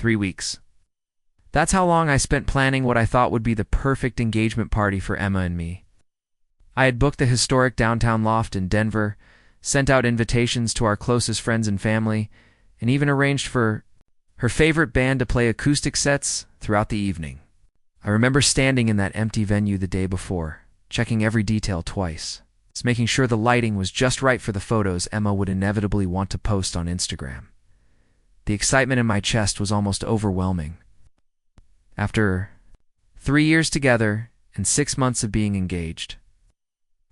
3 weeks. That's how long I spent planning what I thought would be the perfect engagement party for Emma and me. I had booked the Historic Downtown Loft in Denver, sent out invitations to our closest friends and family, and even arranged for her favorite band to play acoustic sets throughout the evening. I remember standing in that empty venue the day before, checking every detail twice, making sure the lighting was just right for the photos Emma would inevitably want to post on Instagram. The excitement in my chest was almost overwhelming. After 3 years together and 6 months of being engaged,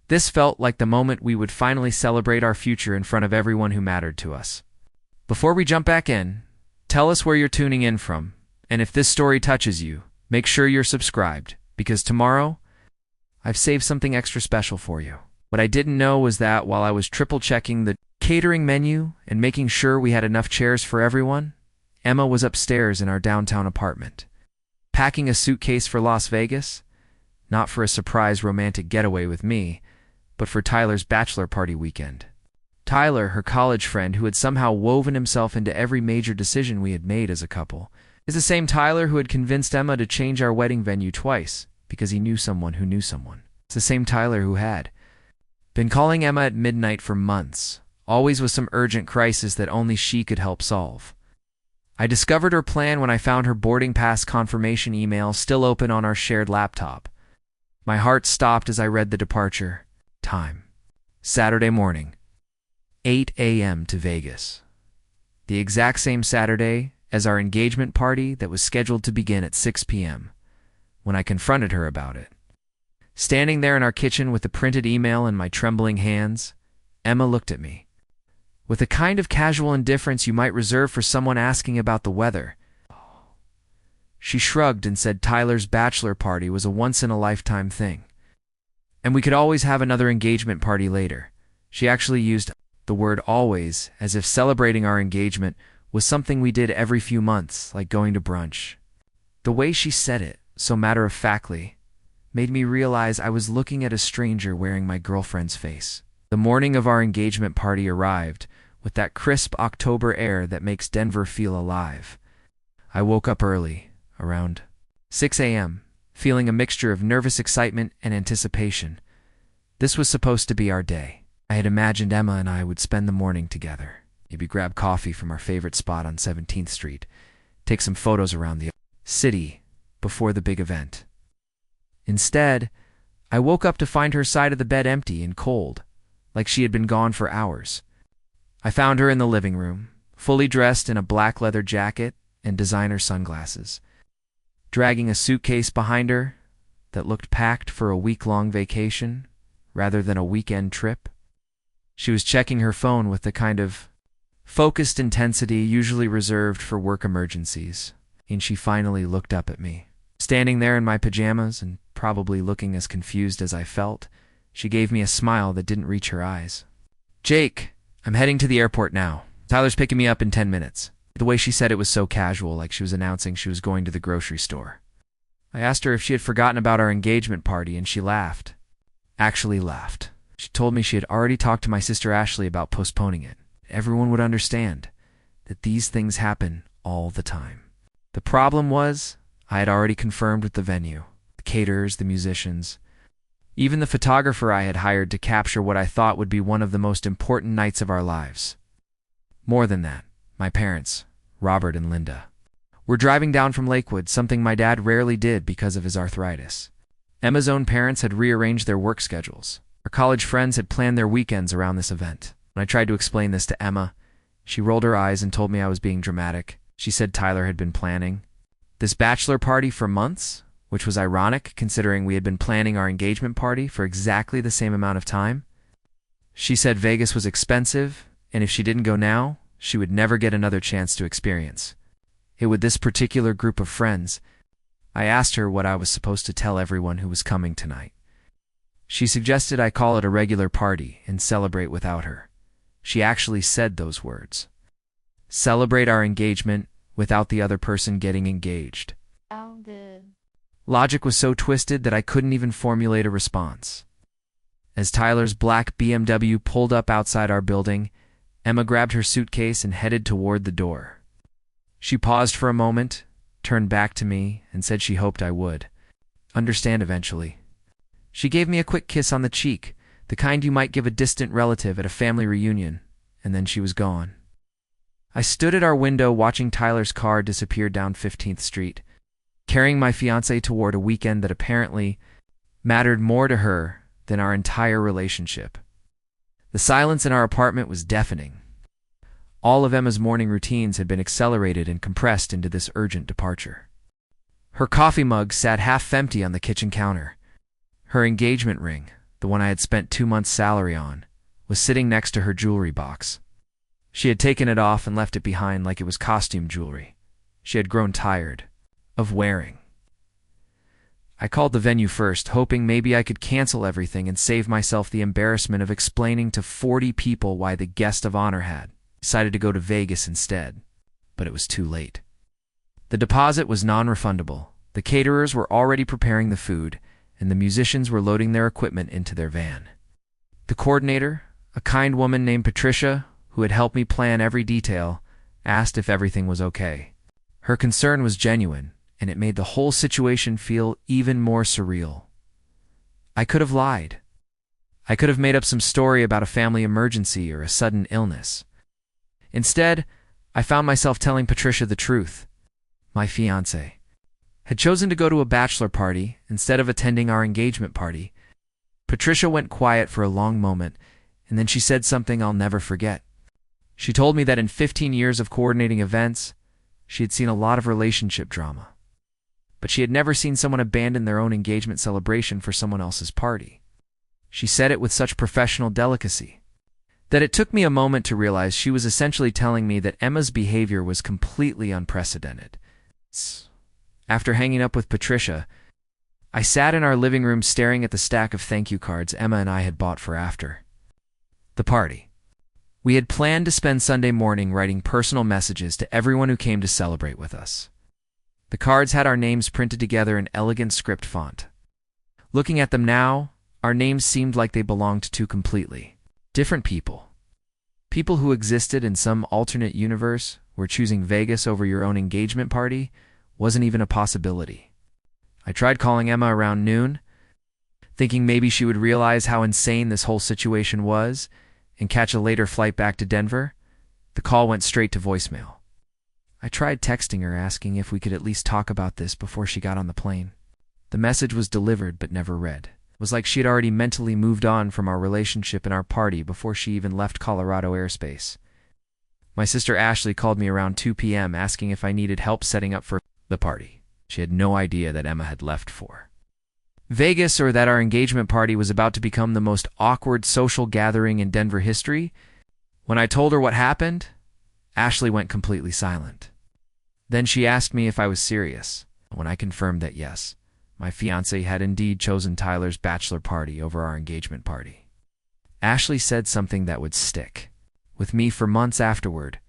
this felt like the moment we would finally celebrate our future in front of everyone who mattered to us. Before we jump back in, tell us where you're tuning in from, and if this story touches you, make sure you're subscribed, because tomorrow, I've saved something extra special for you. What I didn't know was that while I was triple-checking the catering menu and making sure we had enough chairs for everyone, Emma was upstairs in our downtown apartment, packing a suitcase for Las Vegas, not for a surprise romantic getaway with me, but for Tyler's bachelor party weekend. Tyler, her college friend who had somehow woven himself into every major decision we had made as a couple, is the same Tyler who had convinced Emma to change our wedding venue twice because he knew someone who knew someone. It's the same Tyler who had been calling Emma at midnight for months, always with some urgent crisis that only she could help solve. I discovered her plan when I found her boarding pass confirmation email still open on our shared laptop. My heart stopped as I read the departure time. Saturday morning, 8 a.m. to Vegas. The exact same Saturday as our engagement party that was scheduled to begin at 6 p.m. when I confronted her about it. Standing there in our kitchen with the printed email in my trembling hands, Emma looked at me. With the kind of casual indifference you might reserve for someone asking about the weather. She shrugged and said Tyler's bachelor party was a once-in-a-lifetime thing, and we could always have another engagement party later. She actually used the word always as if celebrating our engagement was something we did every few months, like going to brunch. The way she said it, so matter-of-factly, made me realize I was looking at a stranger wearing my girlfriend's face. The morning of our engagement party arrived, with that crisp October air that makes Denver feel alive. I woke up early, around 6 a.m., feeling a mixture of nervous excitement and anticipation. This was supposed to be our day. I had imagined Emma and I would spend the morning together, maybe grab coffee from our favorite spot on 17th Street, take some photos around the city before the big event. Instead, I woke up to find her side of the bed empty and cold, like she had been gone for hours. I found her in the living room, fully dressed in a black leather jacket and designer sunglasses, dragging a suitcase behind her that looked packed for a week-long vacation rather than a weekend trip. She was checking her phone with the kind of focused intensity usually reserved for work emergencies, and she finally looked up at me. Standing there in my pajamas and probably looking as confused as I felt, she gave me a smile that didn't reach her eyes. "Jake, I'm heading to the airport now. Tyler's picking me up in 10 minutes. The way she said it was so casual, like she was announcing she was going to the grocery store. I asked her if she had forgotten about our engagement party, and she laughed. Actually laughed. She told me she had already talked to my sister Ashley about postponing it. Everyone would understand that these things happen all the time. The problem was, I had already confirmed with the venue, the caterers, the musicians, even the photographer I had hired to capture what I thought would be one of the most important nights of our lives. More than that, my parents, Robert and Linda, were driving down from Lakewood, something my dad rarely did because of his arthritis. Emma's own parents had rearranged their work schedules. Our college friends had planned their weekends around this event. When I tried to explain this to Emma, she rolled her eyes and told me I was being dramatic. She said Tyler had been planning this bachelor party for months, which was ironic considering we had been planning our engagement party for exactly the same amount of time. She said Vegas was expensive, and if she didn't go now, she would never get another chance to experience it with this particular group of friends. I asked her what I was supposed to tell everyone who was coming tonight. She suggested I call it a regular party and celebrate without her. She actually said those words. Celebrate our engagement without the other person getting engaged. Logic was so twisted that I couldn't even formulate a response. As Tyler's black BMW pulled up outside our building, Emma grabbed her suitcase and headed toward the door. She paused for a moment, turned back to me, and said she hoped I would understand eventually. She gave me a quick kiss on the cheek, the kind you might give a distant relative at a family reunion, and then she was gone. I stood at our window watching Tyler's car disappear down 15th Street, carrying my fiance toward a weekend that apparently mattered more to her than our entire relationship. The silence in our apartment was deafening. All of Emma's morning routines had been accelerated and compressed into this urgent departure. Her coffee mug sat half empty on the kitchen counter. Her engagement ring, the one I had spent 2 months' salary on, was sitting next to her jewelry box. She had taken it off and left it behind like it was costume jewelry she had grown tired of wearing. I called the venue first, hoping maybe I could cancel everything and save myself the embarrassment of explaining to 40 people why the guest of honor had decided to go to Vegas instead. But it was too late. The deposit was non-refundable. The caterers were already preparing the food, and the musicians were loading their equipment into their van. The coordinator, a kind woman named Patricia, who had helped me plan every detail, asked if everything was okay. Her concern was genuine, and it made the whole situation feel even more surreal. I could have lied. I could have made up some story about a family emergency or a sudden illness. Instead, I found myself telling Patricia the truth. My fiancé had chosen to go to a bachelor party instead of attending our engagement party. Patricia went quiet for a long moment, and then she said something I'll never forget. She told me that in 15 years of coordinating events, she had seen a lot of relationship drama, but she had never seen someone abandon their own engagement celebration for someone else's party. She said it with such professional delicacy that it took me a moment to realize she was essentially telling me that Emma's behavior was completely unprecedented. After hanging up with Patricia, I sat in our living room staring at the stack of thank you cards Emma and I had bought for after the party. We had planned to spend Sunday morning writing personal messages to everyone who came to celebrate with us. The cards had our names printed together in elegant script font. Looking at them now, our names seemed like they belonged to two completely different people. People who existed in some alternate universe where choosing Vegas over your own engagement party wasn't even a possibility. I tried calling Emma around noon, thinking maybe she would realize how insane this whole situation was and catch a later flight back to Denver. The call went straight to voicemail. I tried texting her asking if we could at least talk about this before she got on the plane. The message was delivered but never read. It was like she had already mentally moved on from our relationship and our party before she even left Colorado airspace. My sister Ashley called me around 2 p.m. asking if I needed help setting up for the party. She had no idea that Emma had left for Vegas or that our engagement party was about to become the most awkward social gathering in Denver history. When I told her what happened, Ashley went completely silent. Then she asked me if I was serious. When I confirmed that yes, my fiancé had indeed chosen Tyler's bachelor party over our engagement party, Ashley said something that would stick with me for months afterward.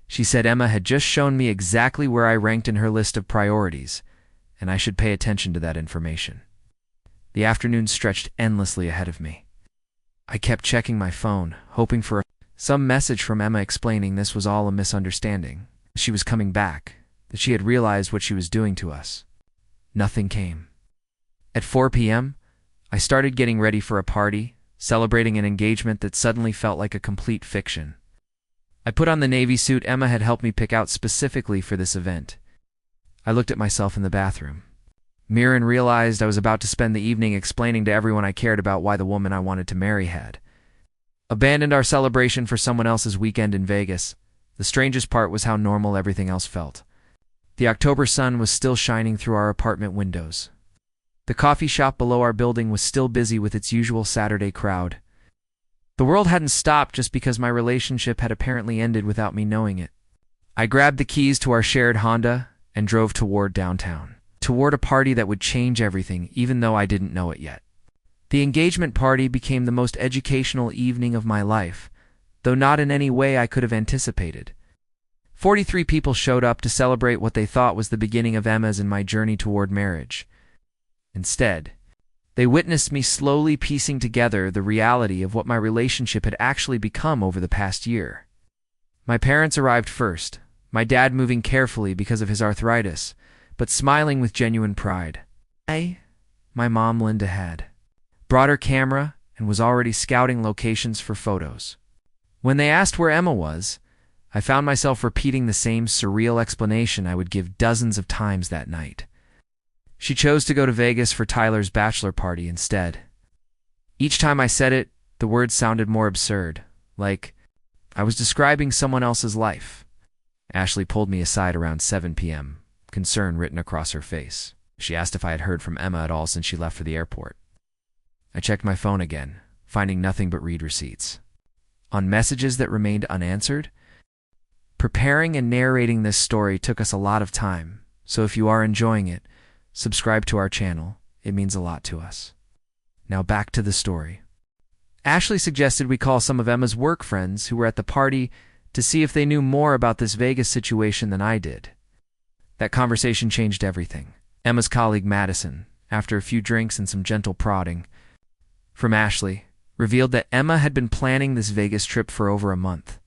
She said Emma had just shown me exactly where I ranked in her list of priorities, and I should pay attention to that information. The afternoon stretched endlessly ahead of me. I kept checking my phone, hoping for some message from Emma explaining this was all a misunderstanding. She was coming back, that she had realized what she was doing to us. Nothing came. At 4 p.m., I started getting ready for a party, celebrating an engagement that suddenly felt like a complete fiction. I put on the navy suit Emma had helped me pick out specifically for this event. I looked at myself in the bathroom mirror and realized I was about to spend the evening explaining to everyone I cared about why the woman I wanted to marry had abandoned our celebration for someone else's weekend in Vegas. The strangest part was how normal everything else felt. The October sun was still shining through our apartment windows. The coffee shop below our building was still busy with its usual Saturday crowd. The world hadn't stopped just because my relationship had apparently ended without me knowing it. I grabbed the keys to our shared Honda and drove toward downtown, toward a party that would change everything, even though I didn't know it yet. The engagement party became the most educational evening of my life, though not in any way I could have anticipated. 43 people showed up to celebrate what they thought was the beginning of Emma's and my journey toward marriage. Instead, they witnessed me slowly piecing together the reality of what my relationship had actually become over the past year. My parents arrived first, my dad moving carefully because of his arthritis, but smiling with genuine pride. My mom, Linda, had brought her camera and was already scouting locations for photos. When they asked where Emma was, I found myself repeating the same surreal explanation I would give dozens of times that night. She chose to go to Vegas for Tyler's bachelor party instead. Each time I said it, the words sounded more absurd, like I was describing someone else's life. Ashley pulled me aside around 7 p.m., concern written across her face. She asked if I had heard from Emma at all since she left for the airport. I checked my phone again, finding nothing but read receipts. On messages that remained unanswered, preparing and narrating this story took us a lot of time, so if you are enjoying it, subscribe to our channel. It means a lot to us. Now back to the story. Ashley suggested we call some of Emma's work friends who were at the party to see if they knew more about this Vegas situation than I did. That conversation changed everything. Emma's colleague Madison, after a few drinks and some gentle prodding from Ashley, revealed that Emma had been planning this Vegas trip for over a month.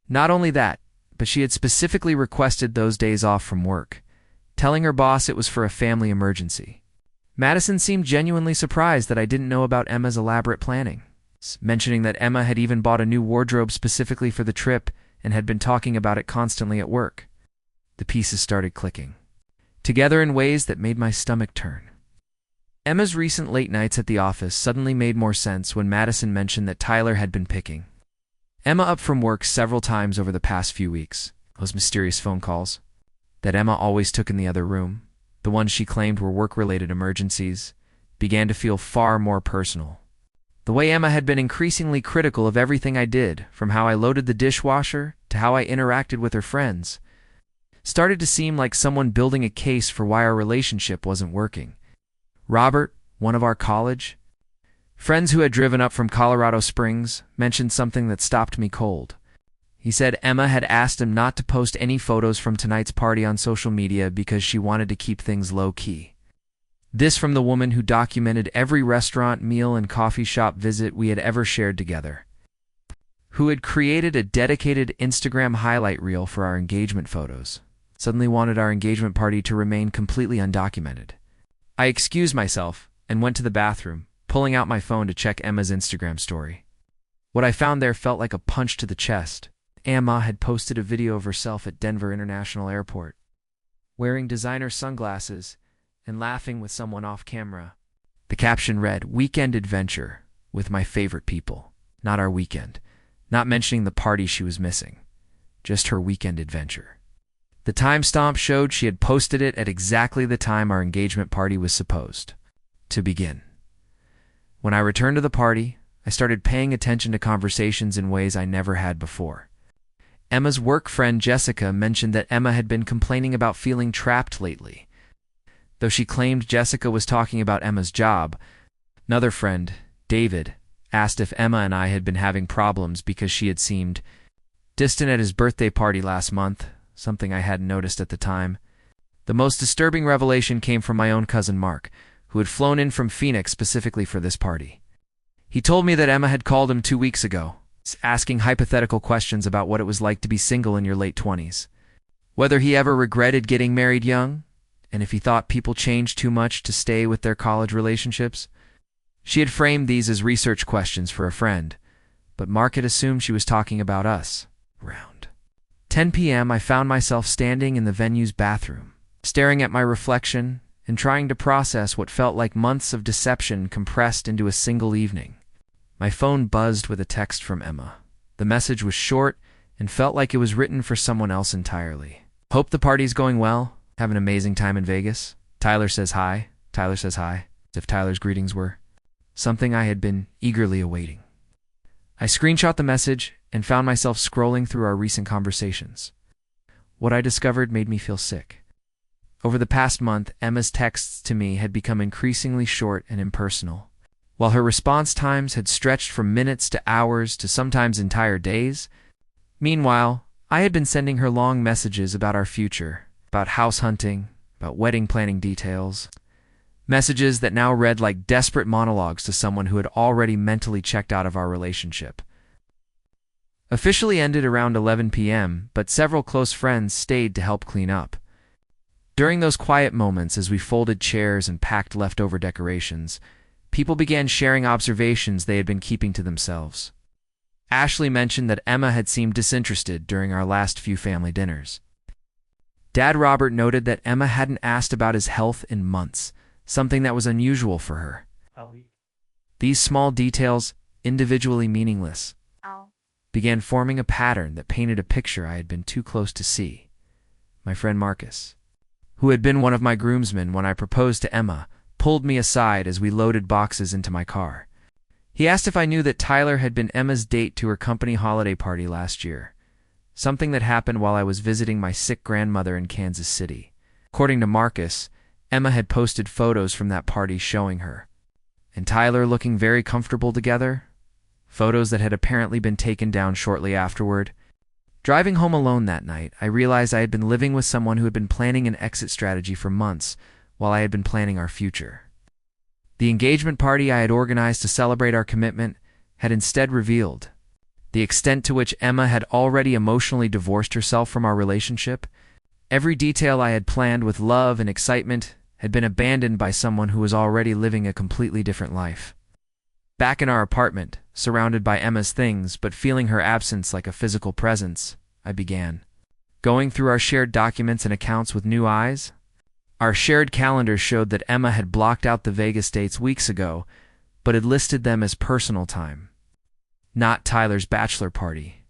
Not only that, but she had specifically requested those days off from work, telling her boss it was for a family emergency. Madison seemed genuinely surprised that I didn't know about Emma's elaborate planning, mentioning that Emma had even bought a new wardrobe specifically for the trip and had been talking about it constantly at work. The pieces started clicking together in ways that made my stomach turn. Emma's recent late nights at the office suddenly made more sense when Madison mentioned that Tyler had been picking Emma up from work several times over the past few weeks. Those mysterious phone calls that Emma always took in the other room, the ones she claimed were work-related emergencies, began to feel far more personal. The way Emma had been increasingly critical of everything I did, from how I loaded the dishwasher to how I interacted with her friends, started to seem like someone building a case for why our relationship wasn't working. Robert, one of our college friends who had driven up from Colorado Springs, mentioned something that stopped me cold. He said Emma had asked him not to post any photos from tonight's party on social media because she wanted to keep things low-key. This from the woman who documented every restaurant, meal, and coffee shop visit we had ever shared together, who had created a dedicated Instagram highlight reel for our engagement photos, suddenly wanted our engagement party to remain completely undocumented. I excused myself and went to the bathroom, pulling out my phone to check Emma's Instagram story. What I found there felt like a punch to the chest. Emma had posted a video of herself at Denver International Airport, wearing designer sunglasses and laughing with someone off camera. The caption read, "Weekend adventure with my favorite people." Not our weekend, not mentioning the party she was missing, just her weekend adventure. The timestamp showed she had posted it at exactly the time our engagement party was supposed to begin. When I returned to the party, I started paying attention to conversations in ways I never had before. Emma's work friend Jessica mentioned that Emma had been complaining about feeling trapped lately. Though she claimed Jessica was talking about Emma's job, another friend, David, asked if Emma and I had been having problems because she had seemed distant at his birthday party last month, something I hadn't noticed at the time. The most disturbing revelation came from my own cousin Mark, who had flown in from Phoenix specifically for this party. He told me that Emma had called him 2 weeks ago, asking hypothetical questions about what it was like to be single in your late 20s, whether he ever regretted getting married young, and if he thought people changed too much to stay with their college relationships. She had framed these as research questions for a friend, but Mark had assumed she was talking about us. Around 10 p.m., I found myself standing in the venue's bathroom, staring at my reflection and trying to process what felt like months of deception compressed into a single evening. My phone buzzed with a text from Emma. The message was short and felt like it was written for someone else entirely. "Hope the party's going well. Have an amazing time in Vegas. Tyler says hi. Tyler says hi." As if Tyler's greetings were something I had been eagerly awaiting. I screenshot the message and found myself scrolling through our recent conversations. What I discovered made me feel sick. Over the past month, Emma's texts to me had become increasingly short and impersonal. While her response times had stretched from minutes to hours to sometimes entire days, meanwhile, I had been sending her long messages about our future, about house hunting, about wedding planning details. Messages that now read like desperate monologues to someone who had already mentally checked out of our relationship. officially ended around 11 p.m., but several close friends stayed to help clean up. During those quiet moments as we folded chairs and packed leftover decorations, people began sharing observations they had been keeping to themselves. Ashley mentioned that Emma had seemed disinterested during our last few family dinners. Dad Robert noted that Emma hadn't asked about his health in months, something that was unusual for her. These small details, individually meaningless, began forming a pattern that painted a picture I had been too close to see. My friend Marcus, who had been one of my groomsmen when I proposed to Emma, pulled me aside as we loaded boxes into my car. He asked if I knew that Tyler had been Emma's date to her company holiday party last year, something that happened while I was visiting my sick grandmother in Kansas City. According to Marcus, Emma had posted photos from that party showing her and Tyler looking very comfortable together, photos that had apparently been taken down shortly afterward. Driving home alone that night, I realized I had been living with someone who had been planning an exit strategy for months while I had been planning our future. The engagement party I had organized to celebrate our commitment had instead revealed the extent to which Emma had already emotionally divorced herself from our relationship. Every detail I had planned with love and excitement had been abandoned by someone who was already living a completely different life. Back in our apartment, surrounded by Emma's things but feeling her absence like a physical presence, I began going through our shared documents and accounts with new eyes. Our shared calendar showed that Emma had blocked out the Vegas dates weeks ago, but had listed them as personal time, not Tyler's bachelor party.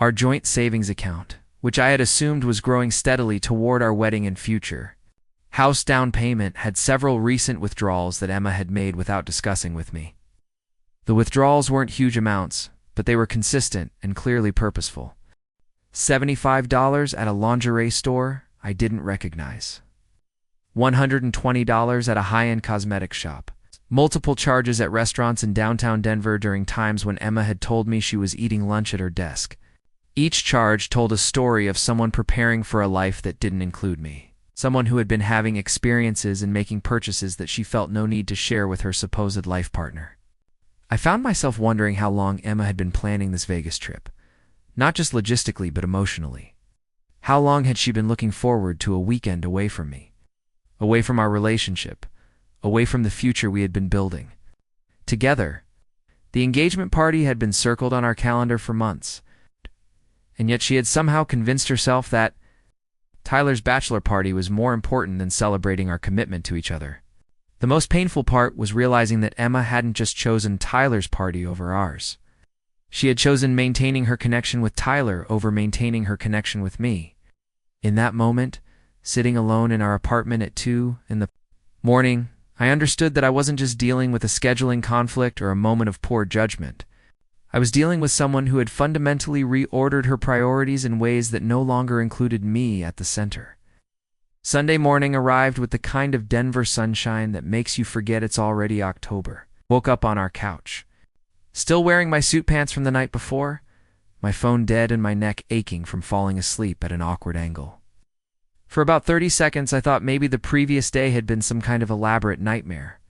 Our joint savings account, which I had assumed was growing steadily toward our wedding and future house down payment, had several recent withdrawals that Emma had made without discussing with me. The withdrawals weren't huge amounts, but they were consistent and clearly purposeful. $75 at a lingerie store I didn't recognize. $120 at a high-end cosmetic shop. Multiple charges at restaurants in downtown Denver during times when Emma had told me she was eating lunch at her desk. Each charge told a story of someone preparing for a life that didn't include me. Someone who had been having experiences and making purchases that she felt no need to share with her supposed life partner. I found myself wondering how long Emma had been planning this Vegas trip, not just logistically but emotionally. How long had she been looking forward to a weekend away from me, away from our relationship, away from the future we had been building together? The engagement party had been circled on our calendar for months, and yet she had somehow convinced herself that Tyler's bachelor party was more important than celebrating our commitment to each other. The most painful part was realizing that Emma hadn't just chosen Tyler's party over ours. She had chosen maintaining her connection with Tyler over maintaining her connection with me. In that moment, sitting alone in our apartment at 2 in the morning, I understood that I wasn't just dealing with a scheduling conflict or a moment of poor judgment. I was dealing with someone who had fundamentally reordered her priorities in ways that no longer included me at the center. Sunday morning arrived with the kind of Denver sunshine that makes you forget it's already October. Woke up on our couch, still wearing my suit pants from the night before, my phone dead and my neck aching from falling asleep at an awkward angle. For about 30 seconds I thought maybe the previous day had been some kind of elaborate nightmare.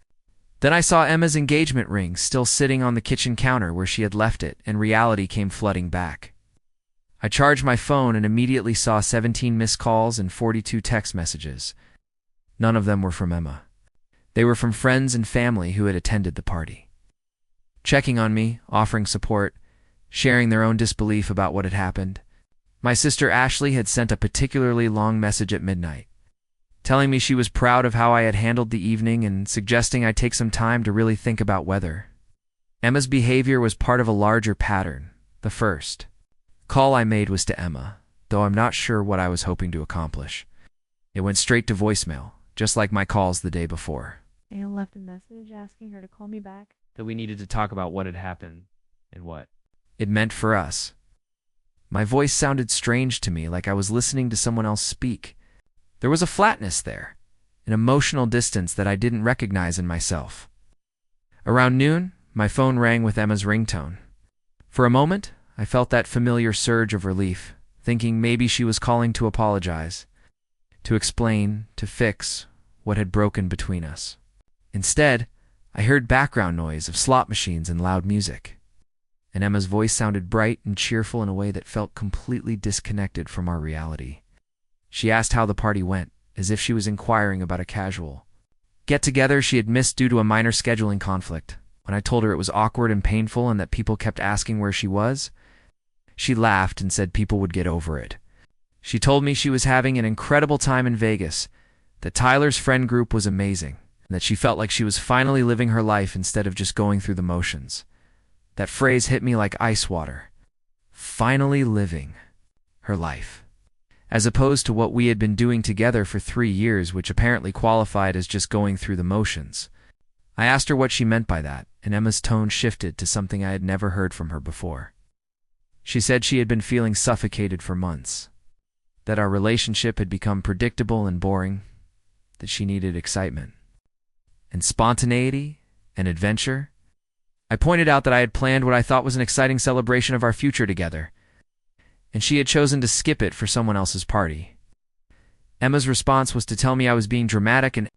Then I saw Emma's engagement ring still sitting on the kitchen counter where she had left it, and reality came flooding back. I charged my phone and immediately saw 17 missed calls and 42 text messages. None of them were from Emma. They were from friends and family who had attended the party, checking on me, offering support, sharing their own disbelief about what had happened. My sister Ashley had sent a particularly long message at midnight, telling me she was proud of how I had handled the evening and suggesting I take some time to really think about whether Emma's behavior was part of a larger pattern. The first call I made was to Emma, though I'm not sure what I was hoping to accomplish. It went straight to voicemail, just like my calls the day before. I left a message asking her to call me back. That we needed to talk about what had happened and what it meant for us. My voice sounded strange to me, like I was listening to someone else speak. There was a flatness there, an emotional distance that I didn't recognize in myself. Around noon, my phone rang with Emma's ringtone. For a moment, I felt that familiar surge of relief, thinking maybe she was calling to apologize, to explain, to fix what had broken between us. Instead, I heard background noise of slot machines and loud music. and Emma's voice sounded bright and cheerful in a way that felt completely disconnected from our reality. She asked how the party went, as if she was inquiring about a casual get-together she had missed due to a minor scheduling conflict. When I told her it was awkward and painful and that people kept asking where she was, she laughed and said people would get over it. She told me she was having an incredible time in Vegas, that Tyler's friend group was amazing, and that she felt like she was finally living her life instead of just going through the motions. That phrase hit me like ice water. Finally living her life. As opposed to what we had been doing together for 3 years, which apparently qualified as just going through the motions. I asked her what she meant by that, and Emma's tone shifted to something I had never heard from her before. She said she had been feeling suffocated for months, that our relationship had become predictable and boring, that she needed excitement and spontaneity and adventure. I pointed out that I had planned what I thought was an exciting celebration of our future together, and she had chosen to skip it for someone else's party. Emma's response was to tell me I was being dramatic and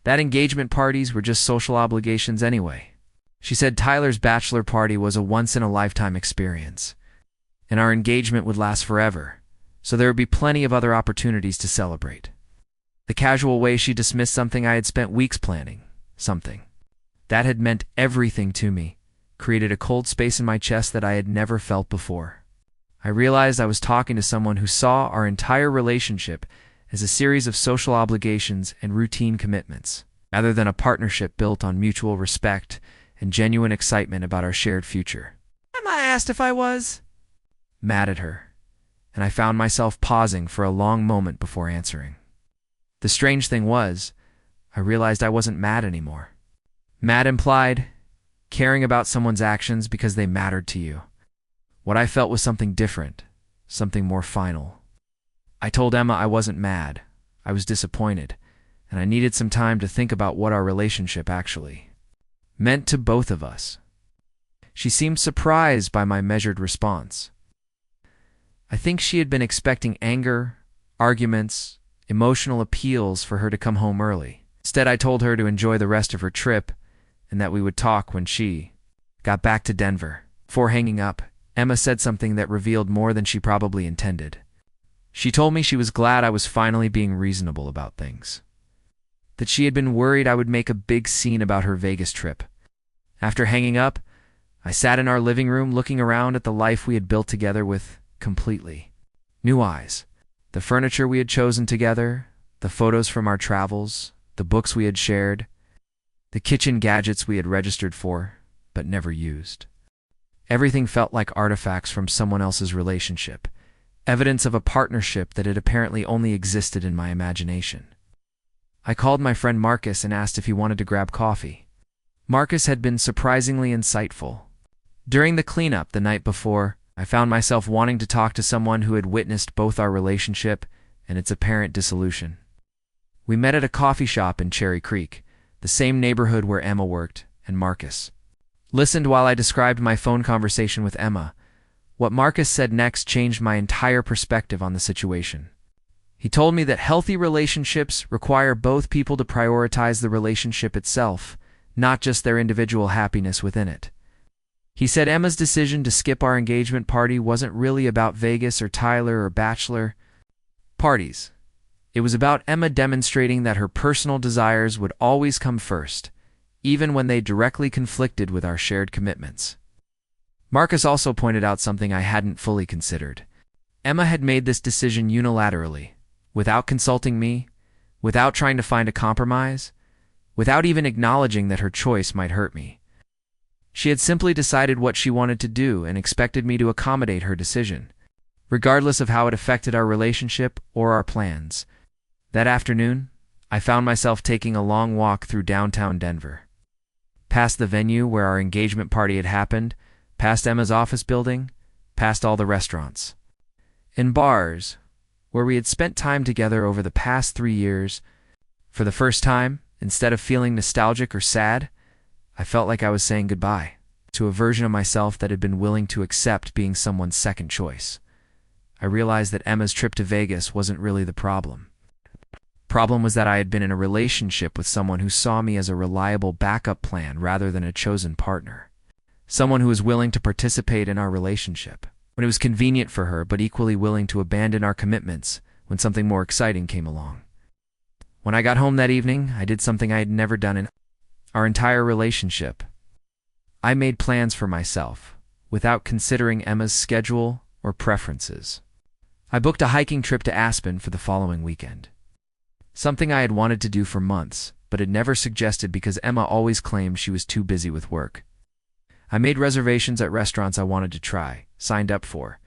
that engagement parties were just social obligations anyway. She said Tyler's bachelor party was a once-in-a-lifetime experience, and our engagement would last forever, so there would be plenty of other opportunities to celebrate. The casual way she dismissed something I had spent weeks planning, something that had meant everything to me, created a cold space in my chest that I had never felt before. I realized I was talking to someone who saw our entire relationship as a series of social obligations and routine commitments, rather than a partnership built on mutual respect and genuine excitement about our shared future. Emma asked if I was mad at her, and I found myself pausing for a long moment before answering. The strange thing was, I realized I wasn't mad anymore. Mad implied caring about someone's actions because they mattered to you. What I felt was something different, something more final. I told Emma I wasn't mad, I was disappointed, and I needed some time to think about what our relationship actually meant to both of us. She seemed surprised by my measured response. I think she had been expecting anger, arguments, emotional appeals for her to come home early. Instead, I told her to enjoy the rest of her trip and that we would talk when she got back to Denver. Before hanging up, Emma said something that revealed more than she probably intended. She told me she was glad I was finally being reasonable about things, that she had been worried I would make a big scene about her Vegas trip. After hanging up, I sat in our living room looking around at the life we had built together with completely new eyes. The furniture we had chosen together, the photos from our travels, the books we had shared, the kitchen gadgets we had registered for, but never used. Everything felt like artifacts from someone else's relationship, evidence of a partnership that had apparently only existed in my imagination. I called my friend Marcus and asked if he wanted to grab coffee. Marcus had been surprisingly insightful. During the cleanup the night before, I found myself wanting to talk to someone who had witnessed both our relationship and its apparent dissolution. We met at a coffee shop in Cherry Creek, the same neighborhood where Emma worked, and Marcus listened while I described my phone conversation with Emma. What Marcus said next changed my entire perspective on the situation. He told me that healthy relationships require both people to prioritize the relationship itself, not just their individual happiness within it. He said Emma's decision to skip our engagement party wasn't really about Vegas or Tyler or Bachelor parties. It was about Emma demonstrating that her personal desires would always come first, even when they directly conflicted with our shared commitments. Marcus also pointed out something I hadn't fully considered. Emma had made this decision unilaterally, without consulting me, without trying to find a compromise, without even acknowledging that her choice might hurt me. She had simply decided what she wanted to do and expected me to accommodate her decision, regardless of how it affected our relationship or our plans. That afternoon, I found myself taking a long walk through downtown Denver. Past the venue where our engagement party had happened, past Emma's office building, past all the restaurants and bars where we had spent time together over the past 3 years. For the first time, instead of feeling nostalgic or sad, I felt like I was saying goodbye to a version of myself that had been willing to accept being someone's second choice. I realized that Emma's trip to Vegas wasn't really the problem. Problem was that I had been in a relationship with someone who saw me as a reliable backup plan rather than a chosen partner. someone who was willing to participate in our relationship when it was convenient for her, but equally willing to abandon our commitments when something more exciting came along. When I got home that evening, I did something I had never done in our entire relationship. I made plans for myself, without considering Emma's schedule or preferences. I booked a hiking trip to Aspen for the following weekend. Something I had wanted to do for months, but had never suggested because Emma always claimed she was too busy with work. I made reservations at restaurants I wanted to try, signed up for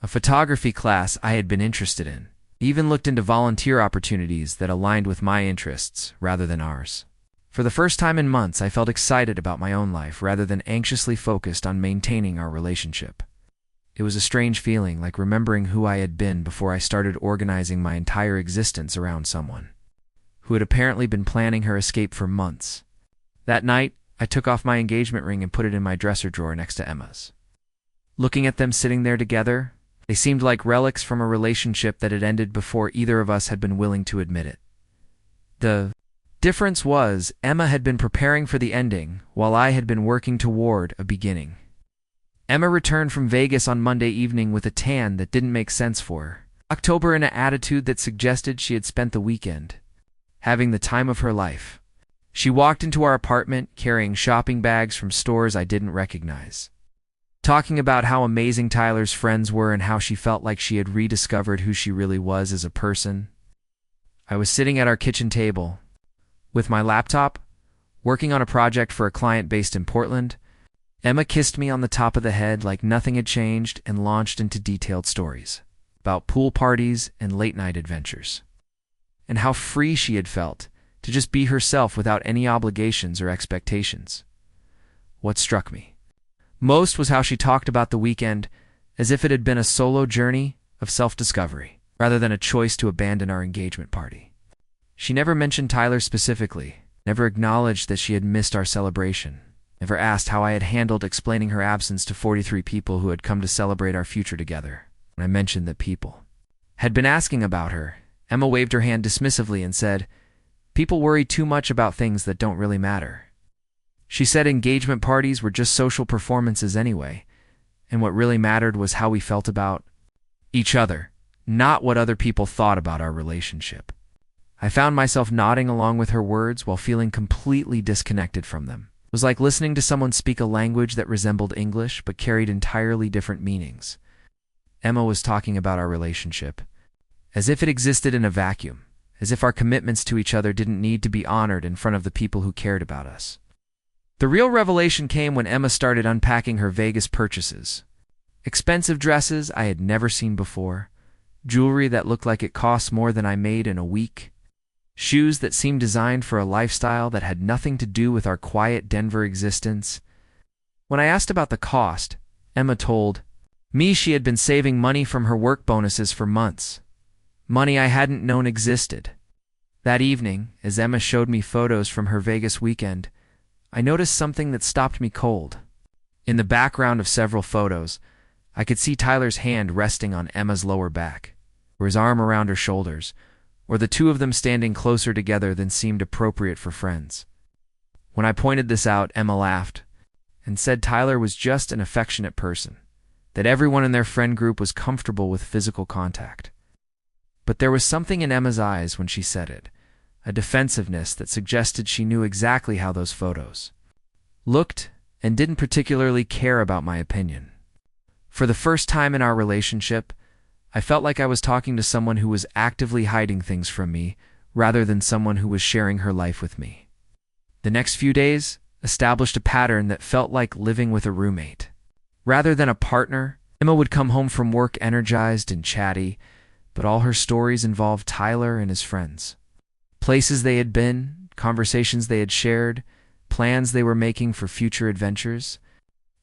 a photography class I had been interested in, even looked into volunteer opportunities that aligned with my interests rather than ours. For the first time in months, I felt excited about my own life rather than anxiously focused on maintaining our relationship. It was a strange feeling, like remembering who I had been before I started organizing my entire existence around someone who had apparently been planning her escape for months. That night, I took off my engagement ring and put it in my dresser drawer next to Emma's. Looking at them sitting there together, they seemed like relics from a relationship that had ended before either of us had been willing to admit it. The difference was, Emma had been preparing for the ending, while I had been working toward a beginning. Emma returned from Vegas on Monday evening with a tan that didn't make sense for her, October in an attitude that suggested she had spent the weekend having the time of her life. She walked into our apartment carrying shopping bags from stores I didn't recognize, talking about how amazing Tyler's friends were and how she felt like she had rediscovered who she really was as a person. I was sitting at our kitchen table with my laptop, working on a project for a client based in Portland. Emma kissed me on the top of the head like nothing had changed and launched into detailed stories about pool parties and late-night adventures, and how free she had felt to just be herself without any obligations or expectations. What struck me most was how she talked about the weekend as if it had been a solo journey of self-discovery, rather than a choice to abandon our engagement party. She never mentioned Tyler specifically, never acknowledged that she had missed our celebration, never asked how I had handled explaining her absence to 43 people who had come to celebrate our future together. When I mentioned that people had been asking about her, Emma waved her hand dismissively and said, "People worry too much about things that don't really matter." She said engagement parties were just social performances anyway, and what really mattered was how we felt about each other, not what other people thought about our relationship. I found myself nodding along with her words while feeling completely disconnected from them. It was like listening to someone speak a language that resembled English but carried entirely different meanings. Emma was talking about our relationship as if it existed in a vacuum, as if our commitments to each other didn't need to be honored in front of the people who cared about us. The real revelation came when Emma started unpacking her Vegas purchases. Expensive dresses I had never seen before, jewelry that looked like it cost more than I made in a week, shoes that seemed designed for a lifestyle that had nothing to do with our quiet Denver existence. When I asked about the cost, Emma told me she had been saving money from her work bonuses for months, money I hadn't known existed. That evening, as Emma showed me photos from her Vegas weekend, I noticed something that stopped me cold. In the background of several photos, I could see Tyler's hand resting on Emma's lower back, or his arm around her shoulders, or the two of them standing closer together than seemed appropriate for friends. When I pointed this out, Emma laughed and said Tyler was just an affectionate person, that everyone in their friend group was comfortable with physical contact. But there was something in Emma's eyes when she said it, a defensiveness that suggested she knew exactly how those photos looked and didn't particularly care about my opinion. For the first time in our relationship, I felt like I was talking to someone who was actively hiding things from me rather than someone who was sharing her life with me. The next few days established a pattern that felt like living with a roommate. Rather than a partner, Emma would come home from work energized and chatty, but all her stories involved Tyler and his friends. Places they had been, conversations they had shared, plans they were making for future adventures.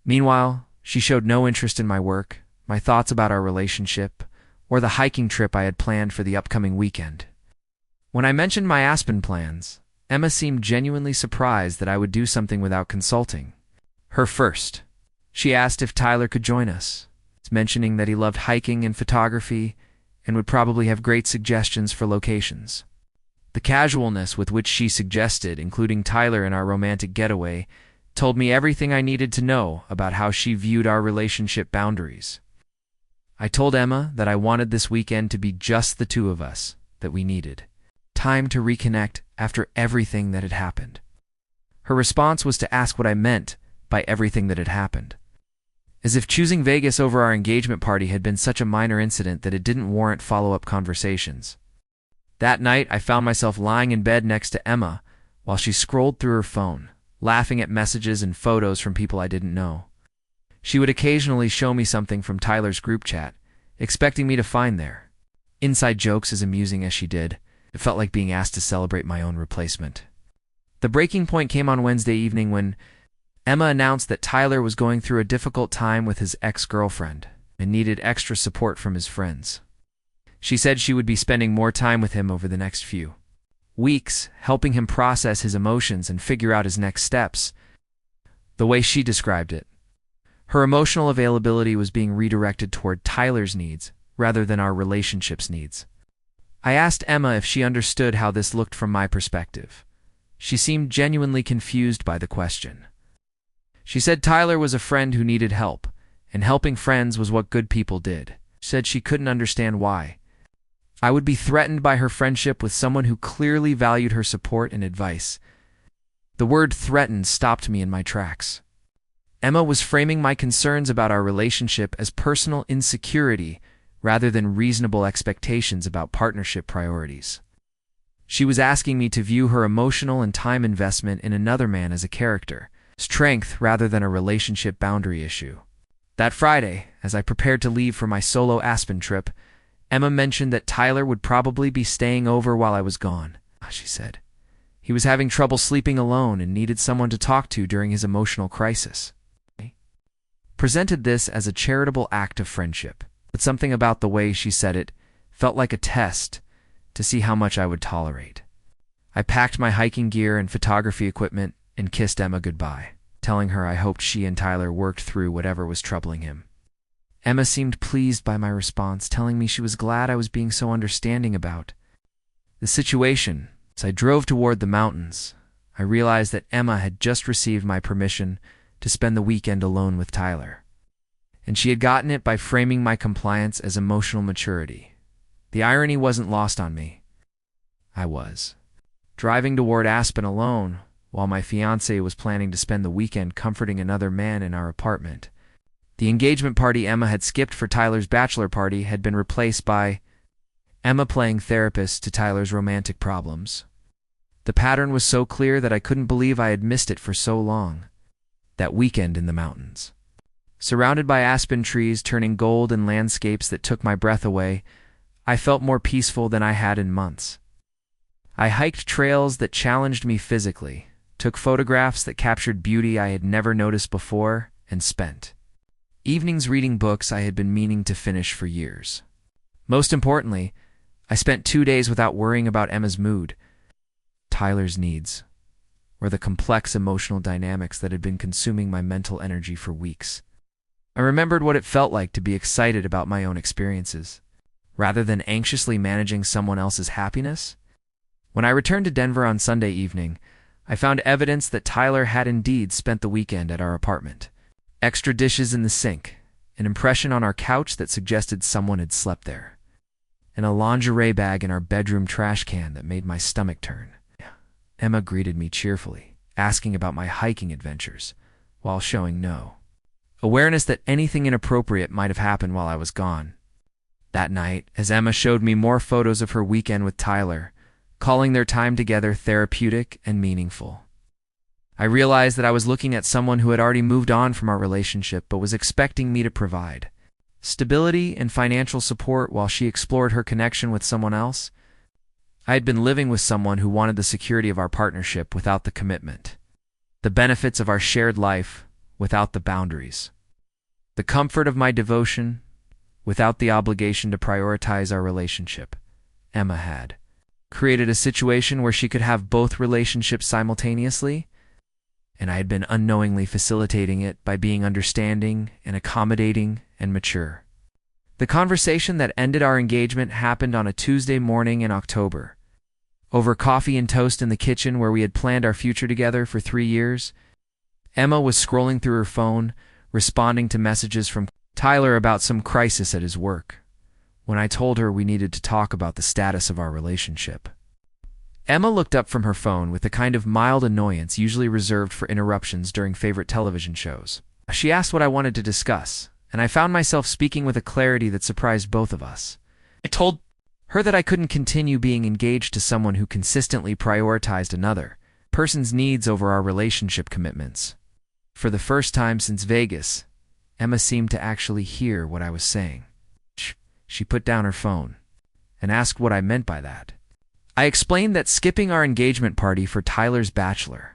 Meanwhile, she showed no interest in my work, my thoughts about our relationship, or the hiking trip I had planned for the upcoming weekend. When I mentioned my Aspen plans, Emma seemed genuinely surprised that I would do something without consulting her first. She asked if Tyler could join us, mentioning that he loved hiking and photography and would probably have great suggestions for locations. The casualness with which she suggested including Tyler in our romantic getaway told me everything I needed to know about how she viewed our relationship boundaries. I told Emma that I wanted this weekend to be just the two of us, that we needed time to reconnect after everything that had happened. Her response was to ask what I meant by everything that had happened, as if choosing Vegas over our engagement party had been such a minor incident that it didn't warrant follow-up conversations. That night, I found myself lying in bed next to Emma while she scrolled through her phone, laughing at messages and photos from people I didn't know. She would occasionally show me something from Tyler's group chat, expecting me to find there. Inside jokes as amusing as she did, it felt like being asked to celebrate my own replacement. The breaking point came on Wednesday evening when Emma announced that Tyler was going through a difficult time with his ex-girlfriend and needed extra support from his friends. She said she would be spending more time with him over the next few weeks, helping him process his emotions and figure out his next steps. The way she described it, her emotional availability was being redirected toward Tyler's needs rather than our relationship's needs. I asked Emma if she understood how this looked from my perspective. She seemed genuinely confused by the question. She said Tyler was a friend who needed help, and helping friends was what good people did. She said she couldn't understand why I would be threatened by her friendship with someone who clearly valued her support and advice. The word threatened stopped me in my tracks. Emma was framing my concerns about our relationship as personal insecurity rather than reasonable expectations about partnership priorities. She was asking me to view her emotional and time investment in another man as a character, strength rather than a relationship boundary issue. That Friday, as I prepared to leave for my solo Aspen trip, Emma mentioned that Tyler would probably be staying over while I was gone. She said he was having trouble sleeping alone and needed someone to talk to during his emotional crisis. I presented this as a charitable act of friendship, but something about the way she said it felt like a test to see how much I would tolerate. I packed my hiking gear and photography equipment and kissed Emma goodbye, telling her I hoped she and Tyler worked through whatever was troubling him. Emma seemed pleased by my response, telling me she was glad I was being so understanding about the situation. As I drove toward the mountains, I realized that Emma had just received my permission to spend the weekend alone with Tyler, and she had gotten it by framing my compliance as emotional maturity. The irony wasn't lost on me. I was driving toward Aspen alone while my fiance was planning to spend the weekend comforting another man in our apartment. The engagement party Emma had skipped for Tyler's bachelor party had been replaced by Emma playing therapist to Tyler's romantic problems. The pattern was so clear that I couldn't believe I had missed it for so long. That weekend in the mountains, surrounded by aspen trees turning gold and landscapes that took my breath away, I felt more peaceful than I had in months. I hiked trails that challenged me physically, took photographs that captured beauty I had never noticed before, and spent evenings reading books I had been meaning to finish for years. Most importantly, I spent 2 days without worrying about Emma's mood, Tyler's needs, or the complex emotional dynamics that had been consuming my mental energy for weeks. I remembered what it felt like to be excited about my own experiences, rather than anxiously managing someone else's happiness. When I returned to Denver on Sunday evening, I found evidence that Tyler had indeed spent the weekend at our apartment. Extra dishes in the sink, an impression on our couch that suggested someone had slept there, and a lingerie bag in our bedroom trash can that made my stomach turn. Emma greeted me cheerfully, asking about my hiking adventures, while showing no awareness that anything inappropriate might have happened while I was gone. That night, as Emma showed me more photos of her weekend with Tyler, calling their time together therapeutic and meaningful, I realized that I was looking at someone who had already moved on from our relationship but was expecting me to provide stability and financial support while she explored her connection with someone else. I had been living with someone who wanted the security of our partnership without the commitment, the benefits of our shared life without the boundaries, the comfort of my devotion without the obligation to prioritize our relationship. Emma had created a situation where she could have both relationships simultaneously, and I had been unknowingly facilitating it by being understanding and accommodating and mature. The conversation that ended our engagement happened on a Tuesday morning in October. Over coffee and toast in the kitchen where we had planned our future together for 3 years, Emma was scrolling through her phone, responding to messages from Tyler about some crisis at his work, when I told her we needed to talk about the status of our relationship. Emma looked up from her phone with the kind of mild annoyance usually reserved for interruptions during favorite television shows. She asked what I wanted to discuss, and I found myself speaking with a clarity that surprised both of us. I told her that I couldn't continue being engaged to someone who consistently prioritized another person's needs over our relationship commitments. For the first time since Vegas, Emma seemed to actually hear what I was saying. She put down her phone and asked what I meant by that. I explained that skipping our engagement party for Tyler's Bachelor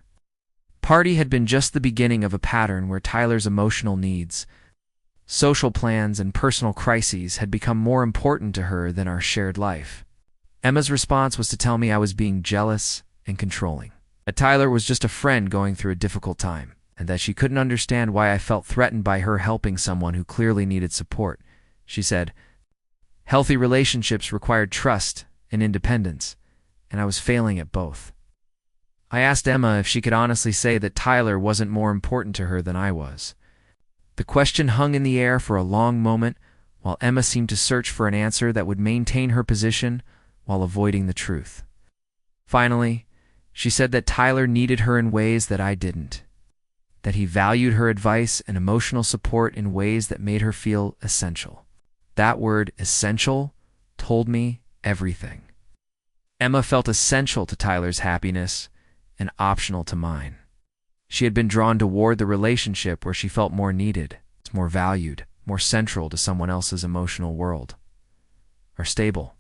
party had been just the beginning of a pattern where Tyler's emotional needs, social plans, and personal crises had become more important to her than our shared life. Emma's response was to tell me I was being jealous and controlling, that Tyler was just a friend going through a difficult time, and that she couldn't understand why I felt threatened by her helping someone who clearly needed support. She said, healthy relationships required trust and independence, and I was failing at both. I asked Emma if she could honestly say that Tyler wasn't more important to her than I was. The question hung in the air for a long moment, while Emma seemed to search for an answer that would maintain her position while avoiding the truth. Finally, she said that Tyler needed her in ways that I didn't, that he valued her advice and emotional support in ways that made her feel essential. That word, essential, told me everything. Emma felt essential to Tyler's happiness and optional to mine. She had been drawn toward the relationship where she felt more needed, more valued, more central to someone else's emotional world. Our stable,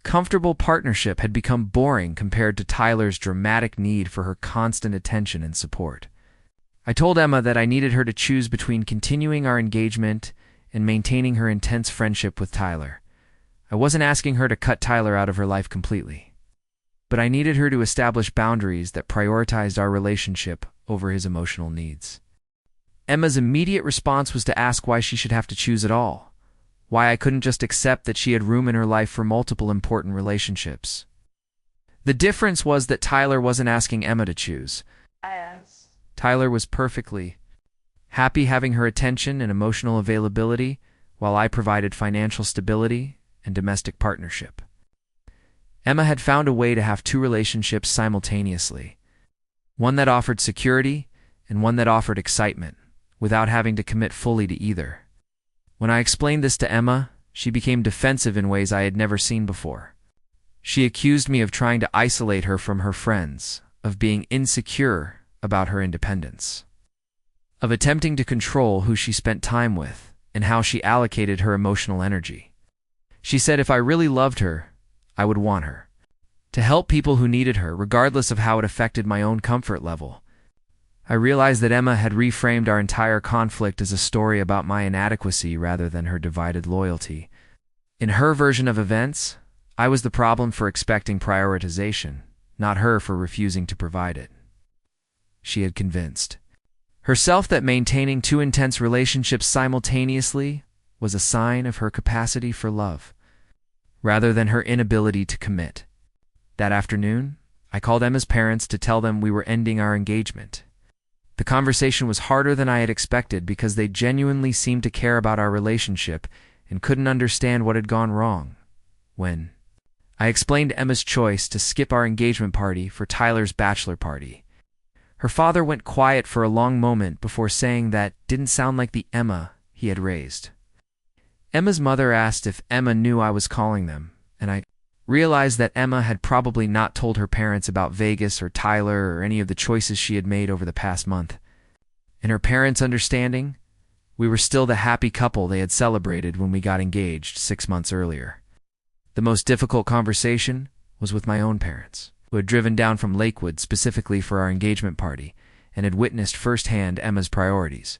comfortable partnership had become boring compared to Tyler's dramatic need for her constant attention and support. I told Emma that I needed her to choose between continuing our engagement and maintaining her intense friendship with Tyler. I wasn't asking her to cut Tyler out of her life completely, but I needed her to establish boundaries that prioritized our relationship over his emotional needs. Emma's immediate response was to ask why she should have to choose at all, why I couldn't just accept that she had room in her life for multiple important relationships. The difference was that Tyler wasn't asking Emma to choose. I asked. Tyler was perfectly happy having her attention and emotional availability, while I provided financial stability and domestic partnership. Emma had found a way to have two relationships simultaneously, one that offered security and one that offered excitement, without having to commit fully to either. When I explained this to Emma, she became defensive in ways I had never seen before. She accused me of trying to isolate her from her friends, of being insecure about her independence, of attempting to control who she spent time with and how she allocated her emotional energy. She said if I really loved her, I would want her to help people who needed her, regardless of how it affected my own comfort level. I realized that Emma had reframed our entire conflict as a story about my inadequacy rather than her divided loyalty. In her version of events, I was the problem for expecting prioritization, not her for refusing to provide it. She had convinced herself that maintaining two intense relationships simultaneously was a sign of her capacity for love, rather than her inability to commit. That afternoon, I called Emma's parents to tell them we were ending our engagement. The conversation was harder than I had expected because they genuinely seemed to care about our relationship and couldn't understand what had gone wrong. When I explained Emma's choice to skip our engagement party for Tyler's bachelor party, her father went quiet for a long moment before saying that didn't sound like the Emma he had raised. Emma's mother asked if Emma knew I was calling them, and I realized that Emma had probably not told her parents about Vegas or Tyler or any of the choices she had made over the past month. In her parents' understanding, we were still the happy couple they had celebrated when we got engaged 6 months earlier. The most difficult conversation was with my own parents, who had driven down from Lakewood specifically for our engagement party and had witnessed firsthand Emma's priorities.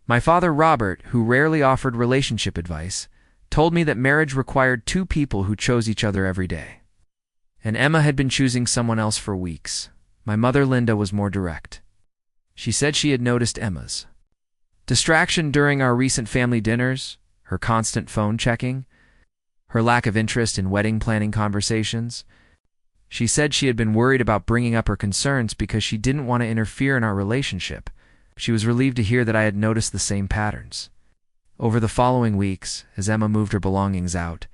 My father, Robert, who rarely offered relationship advice, told me that marriage required two people who chose each other every day. And Emma had been choosing someone else for weeks. My mother, Linda, was more direct. She said she had noticed Emma's distraction during our recent family dinners, her constant phone checking, her lack of interest in wedding planning conversations. She said she had been worried about bringing up her concerns because she didn't want to interfere in our relationship, She was relieved to hear that I had noticed the same patterns. Over the following weeks, as Emma moved her belongings out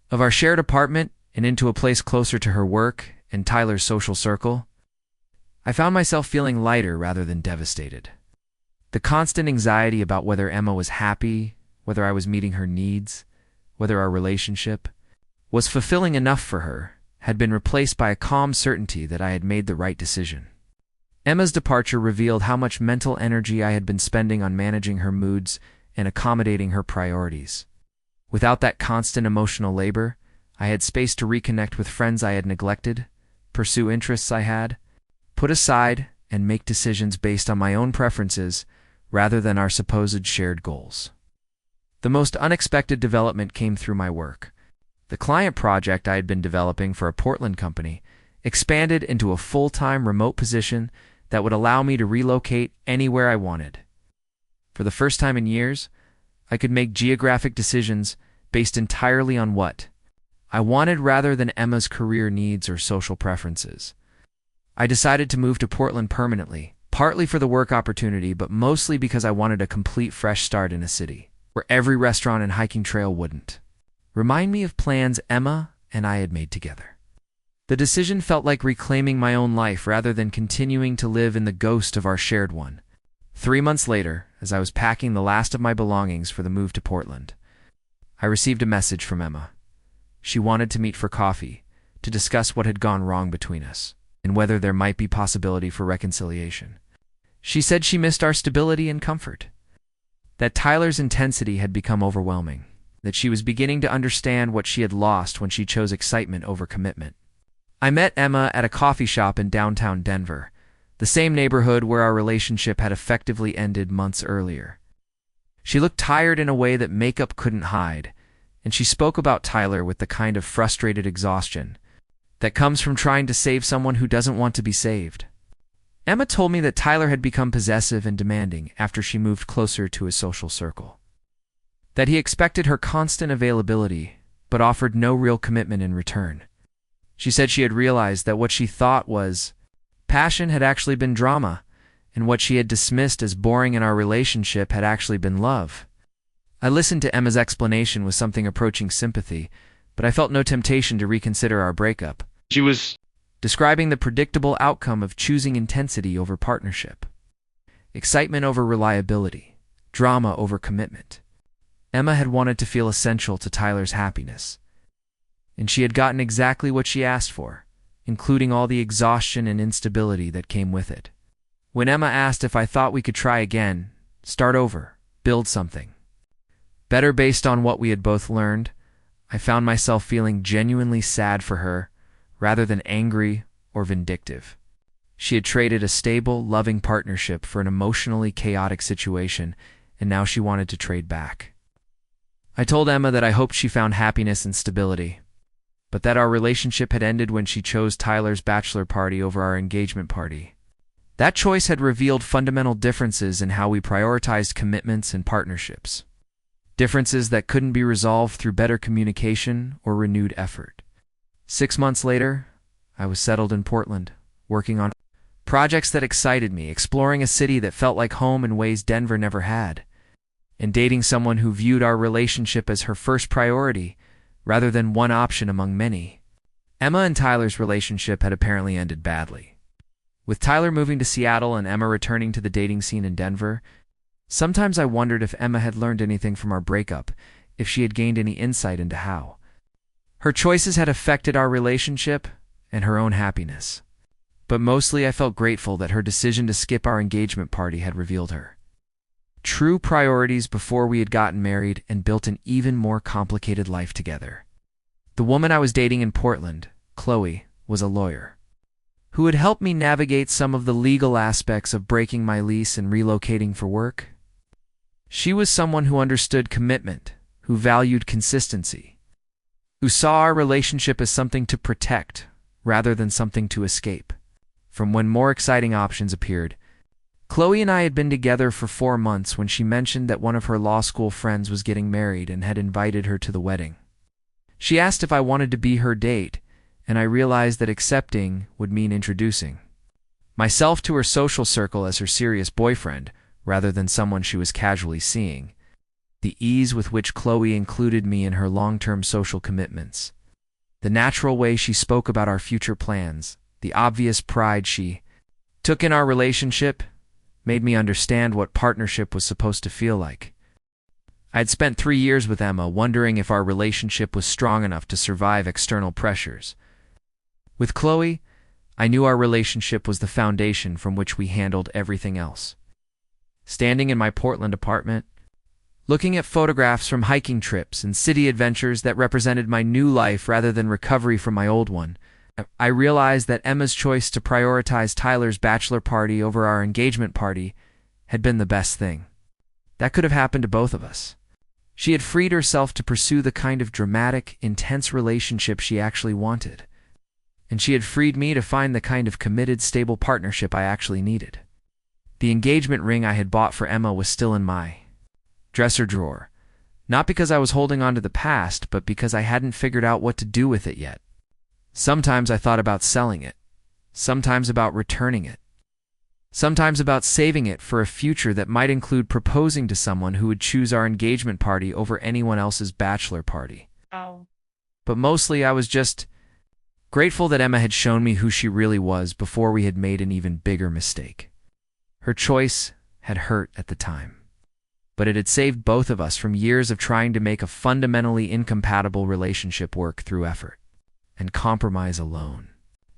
of our shared apartment and into a place closer to her work and Tyler's social circle, I found myself feeling lighter rather than devastated. The constant anxiety about whether Emma was happy, whether I was meeting her needs, whether our relationship was fulfilling enough for her, had been replaced by a calm certainty that I had made the right decision. Emma's departure revealed how much mental energy I had been spending on managing her moods and accommodating her priorities. Without that constant emotional labor, I had space to reconnect with friends I had neglected, pursue interests I had put aside, and make decisions based on my own preferences rather than our supposed shared goals. The most unexpected development came through my work. The client project I had been developing for a Portland company expanded into a full-time remote position that would allow me to relocate anywhere I wanted. For the first time in years, I could make geographic decisions based entirely on what I wanted rather than Emma's career needs or social preferences. I decided to move to Portland permanently, partly for the work opportunity, but mostly because I wanted a complete fresh start in a city where every restaurant and hiking trail wouldn't remind me of plans Emma and I had made together. The decision felt like reclaiming my own life rather than continuing to live in the ghost of our shared one. 3 months later, as I was packing the last of my belongings for the move to Portland, I received a message from Emma. She wanted to meet for coffee to discuss what had gone wrong between us and whether there might be possibility for reconciliation. She said she missed our stability and comfort, that Tyler's intensity had become overwhelming, that she was beginning to understand what she had lost when she chose excitement over commitment. I met Emma at a coffee shop in downtown Denver, the same neighborhood where our relationship had effectively ended months earlier. She looked tired in a way that makeup couldn't hide, and she spoke about Tyler with the kind of frustrated exhaustion that comes from trying to save someone who doesn't want to be saved. Emma told me that Tyler had become possessive and demanding after she moved closer to his social circle, that he expected her constant availability but offered no real commitment in return. She said she had realized that what she thought was passion had actually been drama, and what she had dismissed as boring in our relationship had actually been love. I listened to Emma's explanation with something approaching sympathy, but I felt no temptation to reconsider our breakup. She was describing the predictable outcome of choosing intensity over partnership, excitement over reliability, drama over commitment. Emma had wanted to feel essential to Tyler's happiness, and she had gotten exactly what she asked for, including all the exhaustion and instability that came with it. When Emma asked if I thought we could try again, start over, build something better based on what we had both learned, I found myself feeling genuinely sad for her rather than angry or vindictive. She had traded a stable, loving partnership for an emotionally chaotic situation, and now she wanted to trade back. I told Emma that I hoped she found happiness and stability, but that our relationship had ended when she chose Tyler's bachelor party over our engagement party. That choice had revealed fundamental differences in how we prioritized commitments and partnerships, differences that couldn't be resolved through better communication or renewed effort. 6 months later, I was settled in Portland, working on projects that excited me, exploring a city that felt like home in ways Denver never had, and dating someone who viewed our relationship as her first priority rather than one option among many. Emma and Tyler's relationship had apparently ended badly. With Tyler moving to Seattle and Emma returning to the dating scene in Denver, sometimes I wondered if Emma had learned anything from our breakup, if she had gained any insight into how her choices had affected our relationship and her own happiness. But mostly I felt grateful that her decision to skip our engagement party had revealed her true priorities before we had gotten married and built an even more complicated life together. The woman I was dating in Portland, Chloe, was a lawyer who had helped me navigate some of the legal aspects of breaking my lease and relocating for work. She was someone who understood commitment, who valued consistency, who saw our relationship as something to protect rather than something to escape. From when more exciting options appeared, Chloe and I had been together for 4 months when she mentioned that one of her law school friends was getting married and had invited her to the wedding. She asked if I wanted to be her date, and I realized that accepting would mean introducing. myself to her social circle as her serious boyfriend, rather than someone she was casually seeing. The ease with which Chloe included me in her long-term social commitments. The natural way she spoke about our future plans, the obvious pride she took in our relationship, made me understand what partnership was supposed to feel like. I had spent 3 years with Emma wondering if our relationship was strong enough to survive external pressures. With Chloe, I knew our relationship was the foundation from which we handled everything else. Standing in my Portland apartment, looking at photographs from hiking trips and city adventures that represented my new life rather than recovery from my old one, I realized that Emma's choice to prioritize Tyler's bachelor party over our engagement party had been the best thing that could have happened to both of us. She had freed herself to pursue the kind of dramatic, intense relationship she actually wanted. And she had freed me to find the kind of committed, stable partnership I actually needed. The engagement ring I had bought for Emma was still in my dresser drawer, not because I was holding on to the past, but because I hadn't figured out what to do with it yet. Sometimes I thought about selling it, sometimes about returning it, sometimes about saving it for a future that might include proposing to someone who would choose our engagement party over anyone else's bachelor party. Oh. But mostly I was just grateful that Emma had shown me who she really was before we had made an even bigger mistake. Her choice had hurt at the time, but it had saved both of us from years of trying to make a fundamentally incompatible relationship work through effort and compromise alone.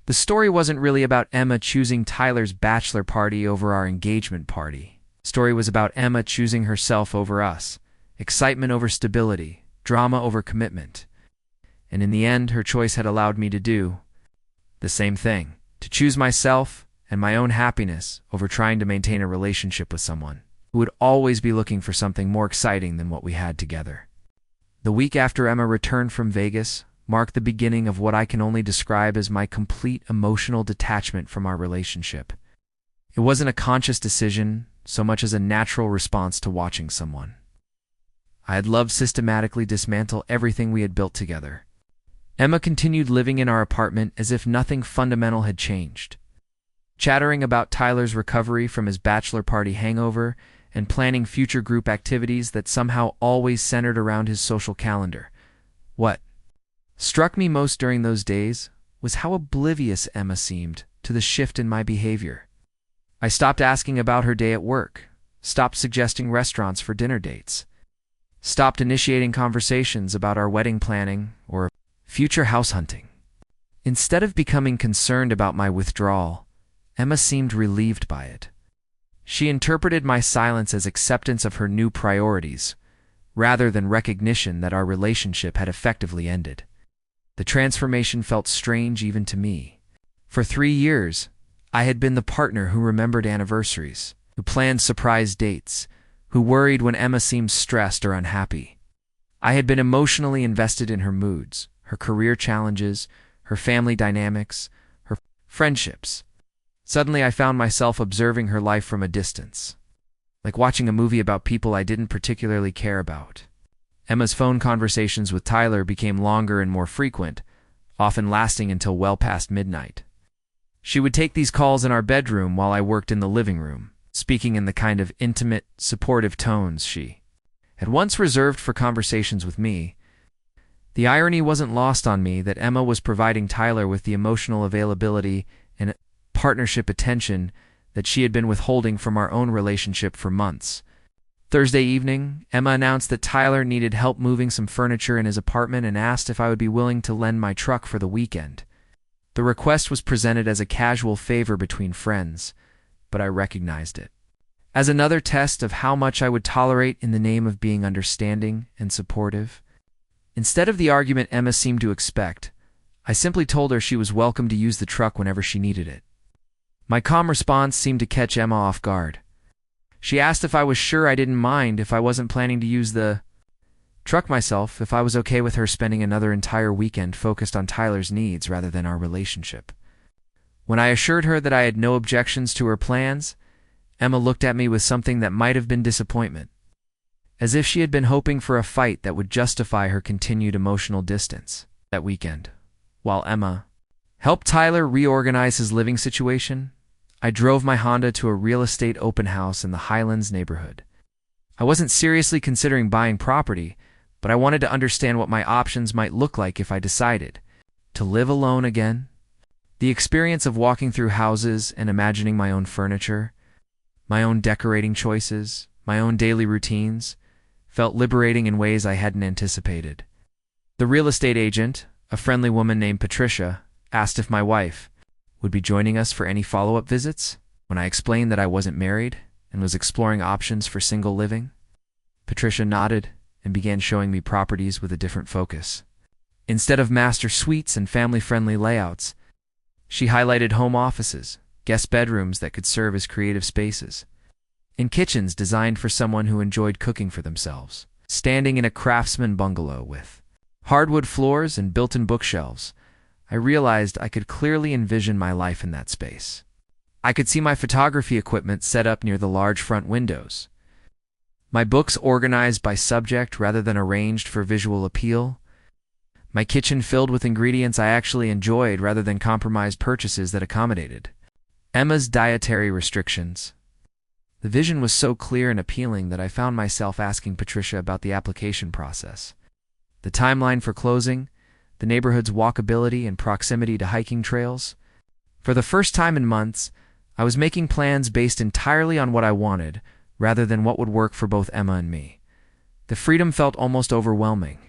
The story wasn't really about Emma choosing Tyler's bachelor party over our engagement party. The story was about Emma choosing herself over us, excitement over stability, drama over commitment. And in the end, her choice had allowed me to do the same thing, to choose myself and my own happiness over trying to maintain a relationship with someone who would always be looking for something more exciting than what we had together. The week after Emma returned from Vegas marked the beginning of what I can only describe as my complete emotional detachment from our relationship. It wasn't a conscious decision so much as a natural response to watching someone I had loved systematically dismantle everything we had built together. Emma continued living in our apartment as if nothing fundamental had changed, chattering about Tyler's recovery from his bachelor party hangover and planning future group activities that somehow always centered around his social calendar. What struck me most during those days was how oblivious Emma seemed to the shift in my behavior. I stopped asking about her day at work, stopped suggesting restaurants for dinner dates, stopped initiating conversations about our wedding planning or future house hunting. Instead of becoming concerned about my withdrawal, Emma seemed relieved by it. She interpreted my silence as acceptance of her new priorities, rather than recognition that our relationship had effectively ended. The transformation felt strange even to me. For 3 years, I had been the partner who remembered anniversaries, who planned surprise dates, who worried when Emma seemed stressed or unhappy. I had been emotionally invested in her moods, her career challenges, her family dynamics, her friendships. Suddenly I found myself observing her life from a distance, like watching a movie about people I didn't particularly care about. Emma's phone conversations with Tyler became longer and more frequent, often lasting until well past midnight. She would take these calls in our bedroom while I worked in the living room, speaking in the kind of intimate, supportive tones she had once reserved for conversations with me. The irony wasn't lost on me that Emma was providing Tyler with the emotional availability and partnership attention that she had been withholding from our own relationship for months. Thursday evening, Emma announced that Tyler needed help moving some furniture in his apartment and asked if I would be willing to lend my truck for the weekend. The request was presented as a casual favor between friends, but I recognized it as another test of how much I would tolerate in the name of being understanding and supportive. Instead of the argument Emma seemed to expect, I simply told her she was welcome to use the truck whenever she needed it. My calm response seemed to catch Emma off guard. She asked if I was sure I didn't mind if I wasn't planning to use the truck myself, if I was okay with her spending another entire weekend focused on Tyler's needs rather than our relationship. When I assured her that I had no objections to her plans, Emma looked at me with something that might have been disappointment, as if she had been hoping for a fight that would justify her continued emotional distance. That weekend, while Emma helped Tyler reorganize his living situation, I drove my Honda to a real estate open house in the Highlands neighborhood. I wasn't seriously considering buying property, but I wanted to understand what my options might look like if I decided to live alone again. The experience of walking through houses and imagining my own furniture, my own decorating choices, my own daily routines, felt liberating in ways I hadn't anticipated. The real estate agent, a friendly woman named Patricia, asked if my wife would be joining us for any follow-up visits. When I explained that I wasn't married and was exploring options for single living, Patricia nodded and began showing me properties with a different focus. Instead of master suites and family-friendly layouts, she highlighted home offices, guest bedrooms that could serve as creative spaces, and kitchens designed for someone who enjoyed cooking for themselves. Standing in a craftsman bungalow with hardwood floors and built-in bookshelves, I realized I could clearly envision my life in that space. I could see my photography equipment set up near the large front windows, my books organized by subject rather than arranged for visual appeal, my kitchen filled with ingredients I actually enjoyed rather than compromised purchases that accommodated Emma's dietary restrictions. The vision was so clear and appealing that I found myself asking Patricia about the application process, the timeline for closing, the neighborhood's walkability and proximity to hiking trails. For the first time in months, I was making plans based entirely on what I wanted, rather than what would work for both Emma and me. The freedom felt almost overwhelming.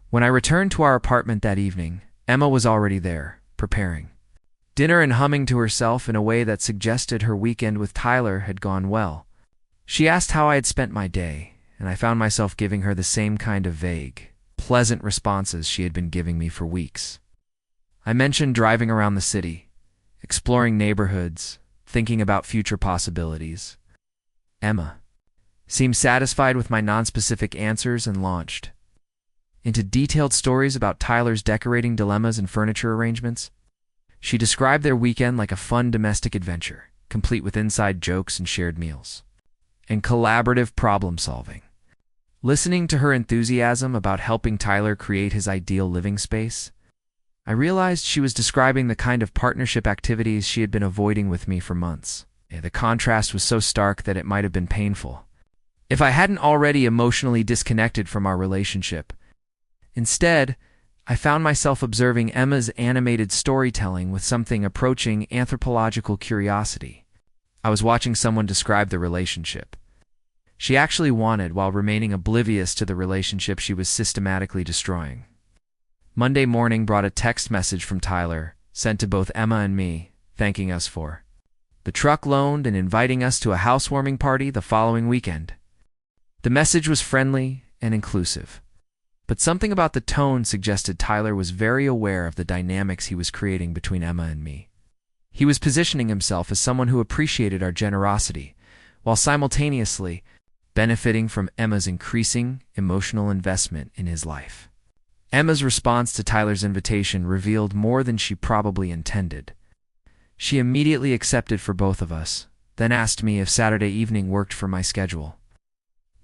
When I returned to our apartment that evening, Emma was already there, preparing dinner and humming to herself in a way that suggested her weekend with Tyler had gone well. She asked how I had spent my day, and I found myself giving her the same kind of vague, pleasant responses she had been giving me for weeks. I mentioned driving around the city, exploring neighborhoods, thinking about future possibilities. Emma seemed satisfied with my nonspecific answers and launched into detailed stories about Tyler's decorating dilemmas and furniture arrangements. She described their weekend like a fun domestic adventure, complete with inside jokes and shared meals, and collaborative problem-solving. Listening to her enthusiasm about helping Tyler create his ideal living space, I realized she was describing the kind of partnership activities she had been avoiding with me for months. The contrast was so stark that it might have been painful if I hadn't already emotionally disconnected from our relationship. Instead, I found myself observing Emma's animated storytelling with something approaching anthropological curiosity. I was watching someone describe the relationship she actually wanted while remaining oblivious to the relationship she was systematically destroying. Monday morning brought a text message from Tyler, sent to both Emma and me, thanking us for the truck loaned and inviting us to a housewarming party the following weekend. The message was friendly and inclusive, but something about the tone suggested Tyler was very aware of the dynamics he was creating between Emma and me. He was positioning himself as someone who appreciated our generosity, while simultaneously benefiting from Emma's increasing emotional investment in his life. Emma's response to Tyler's invitation revealed more than she probably intended. She immediately accepted for both of us, then asked me if Saturday evening worked for my schedule.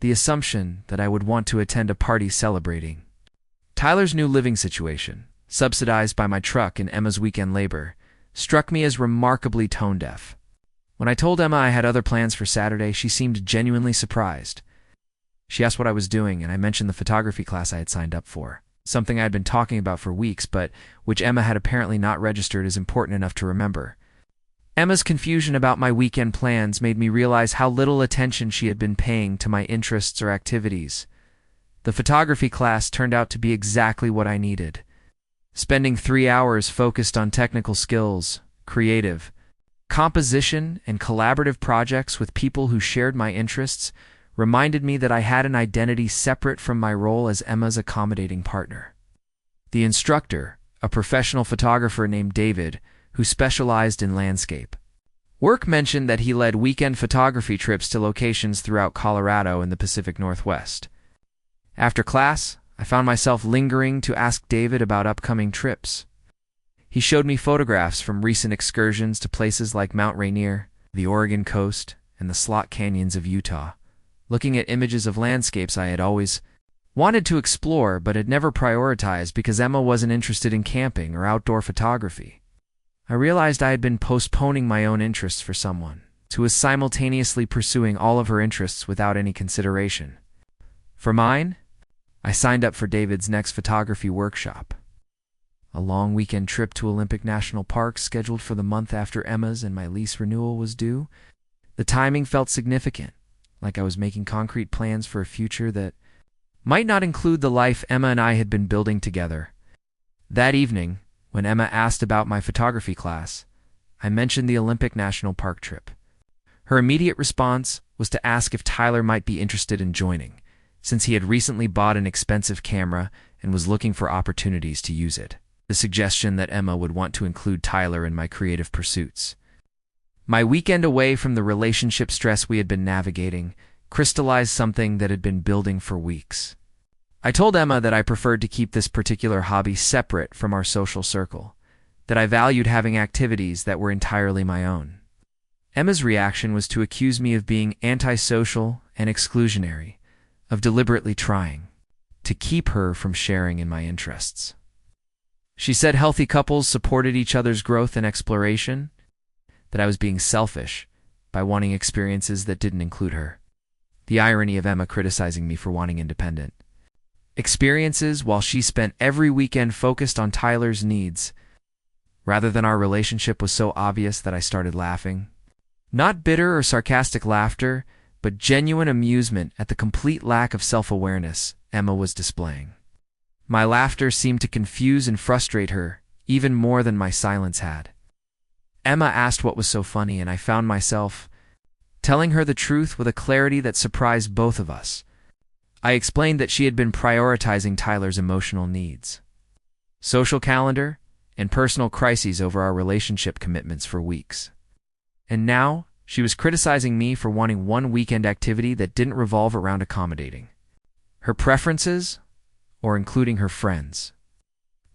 The assumption that I would want to attend a party celebrating Tyler's new living situation, subsidized by my truck and Emma's weekend labor, struck me as remarkably tone-deaf. When I told Emma I had other plans for Saturday, she seemed genuinely surprised. She asked what I was doing, and I mentioned the photography class I had signed up for, something I had been talking about for weeks, but which Emma had apparently not registered as important enough to remember. Emma's confusion about my weekend plans made me realize how little attention she had been paying to my interests or activities. The photography class turned out to be exactly what I needed. Spending 3 hours focused on technical skills, creative composition, and collaborative projects with people who shared my interests reminded me that I had an identity separate from my role as Emma's accommodating partner. The instructor, a professional photographer named David, who specialized in landscape work, mentioned that he led weekend photography trips to locations throughout Colorado and the Pacific Northwest. After class, I found myself lingering to ask David about upcoming trips. He showed me photographs from recent excursions to places like Mount Rainier, the Oregon coast, and the slot canyons of Utah, looking at images of landscapes I had always wanted to explore but had never prioritized because Emma wasn't interested in camping or outdoor photography. I realized I had been postponing my own interests for someone who was simultaneously pursuing all of her interests without any consideration. For mine, I signed up for David's next photography workshop, a long weekend trip to Olympic National Park scheduled for the month after Emma's and my lease renewal was due. The timing felt significant, like I was making concrete plans for a future that might not include the life Emma and I had been building together. That evening, when Emma asked about my photography class, I mentioned the Olympic National Park trip. Her immediate response was to ask if Tyler might be interested in joining, since he had recently bought an expensive camera and was looking for opportunities to use it. The suggestion that Emma would want to include Tyler in my creative pursuits. My weekend away from the relationship stress we had been navigating crystallized something that had been building for weeks. I told Emma that I preferred to keep this particular hobby separate from our social circle, that I valued having activities that were entirely my own. Emma's reaction was to accuse me of being antisocial and exclusionary, of deliberately trying to keep her from sharing in my interests. She said healthy couples supported each other's growth and exploration, that I was being selfish by wanting experiences that didn't include her. The irony of Emma criticizing me for wanting independent experiences while she spent every weekend focused on Tyler's needs, rather than our relationship was so obvious that I started laughing. Not bitter or sarcastic laughter, but genuine amusement at the complete lack of self-awareness Emma was displaying. My laughter seemed to confuse and frustrate her, even more than my silence had. Emma asked what was so funny, and I found myself telling her the truth with a clarity that surprised both of us. I explained that she had been prioritizing Tyler's emotional needs, social calendar, and personal crises over our relationship commitments for weeks. And now, she was criticizing me for wanting one weekend activity that didn't revolve around accommodating her preferences or including her friends.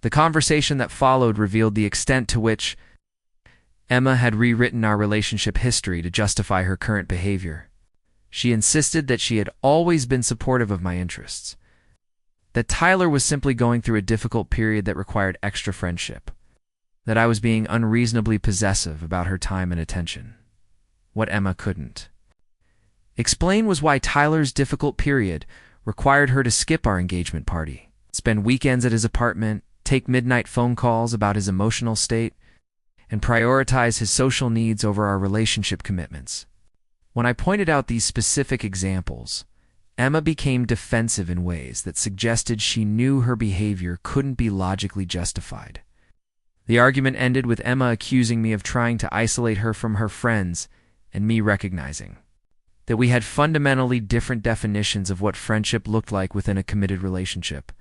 The conversation that followed revealed the extent to which Emma had rewritten our relationship history to justify her current behavior. She insisted that she had always been supportive of my interests, that Tyler was simply going through a difficult period that required extra friendship, that I was being unreasonably possessive about her time and attention. What Emma couldn't explain was why Tyler's difficult period required her to skip our engagement party, spend weekends at his apartment, take midnight phone calls about his emotional state, and prioritize his social needs over our relationship commitments. When I pointed out these specific examples, Emma became defensive in ways that suggested she knew her behavior couldn't be logically justified. The argument ended with Emma accusing me of trying to isolate her from her friends, and me recognizing that we had fundamentally different definitions of what friendship looked like within a committed relationship.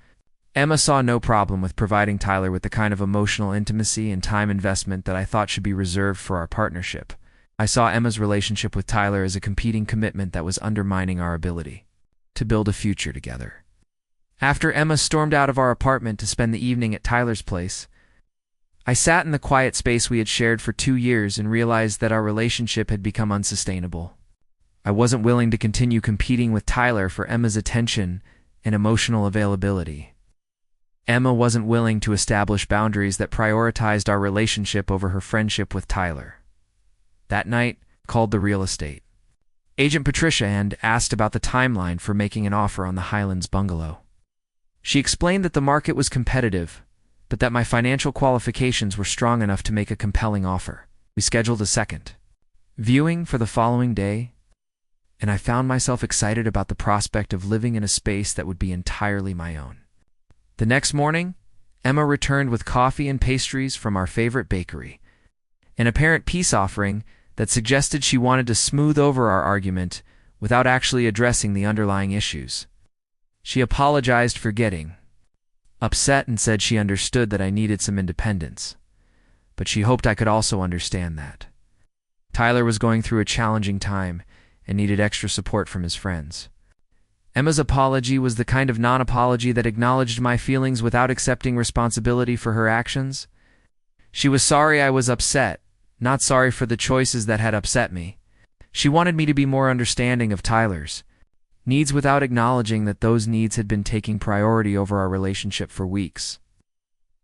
Emma saw no problem with providing Tyler with the kind of emotional intimacy and time investment that I thought should be reserved for our partnership. I saw Emma's relationship with Tyler as a competing commitment that was undermining our ability to build a future together. After Emma stormed out of our apartment to spend the evening at Tyler's place, I sat in the quiet space we had shared for 2 years and realized that our relationship had become unsustainable. I wasn't willing to continue competing with Tyler for Emma's attention and emotional availability. Emma wasn't willing to establish boundaries that prioritized our relationship over her friendship with Tyler. That night, I called the real estate agent Patricia and asked about the timeline for making an offer on the Highlands bungalow. She explained that the market was competitive, but that my financial qualifications were strong enough to make a compelling offer. We scheduled a second viewing for the following day, and I found myself excited about the prospect of living in a space that would be entirely my own. The next morning, Emma returned with coffee and pastries from our favorite bakery, an apparent peace offering that suggested she wanted to smooth over our argument without actually addressing the underlying issues. She apologized for getting upset and said she understood that I needed some independence, but she hoped I could also understand that Tyler was going through a challenging time and needed extra support from his friends. Emma's apology was the kind of non-apology that acknowledged my feelings without accepting responsibility for her actions. She was sorry I was upset, not sorry for the choices that had upset me. She wanted me to be more understanding of Tyler's needs without acknowledging that those needs had been taking priority over our relationship for weeks.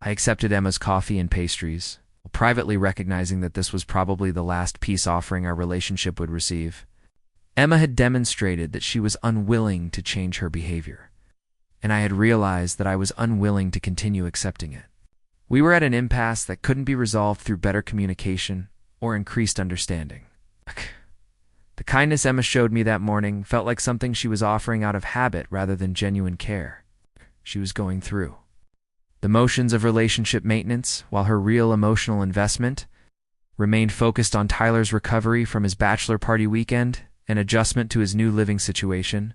I accepted Emma's coffee and pastries, privately recognizing that this was probably the last peace offering our relationship would receive. Emma had demonstrated that she was unwilling to change her behavior, and I had realized that I was unwilling to continue accepting it. We were at an impasse that couldn't be resolved through better communication or increased understanding. The kindness Emma showed me that morning felt like something she was offering out of habit rather than genuine care. She was going through the motions of relationship maintenance, while her real emotional investment remained focused on Tyler's recovery from his bachelor party weekend and adjustment to his new living situation.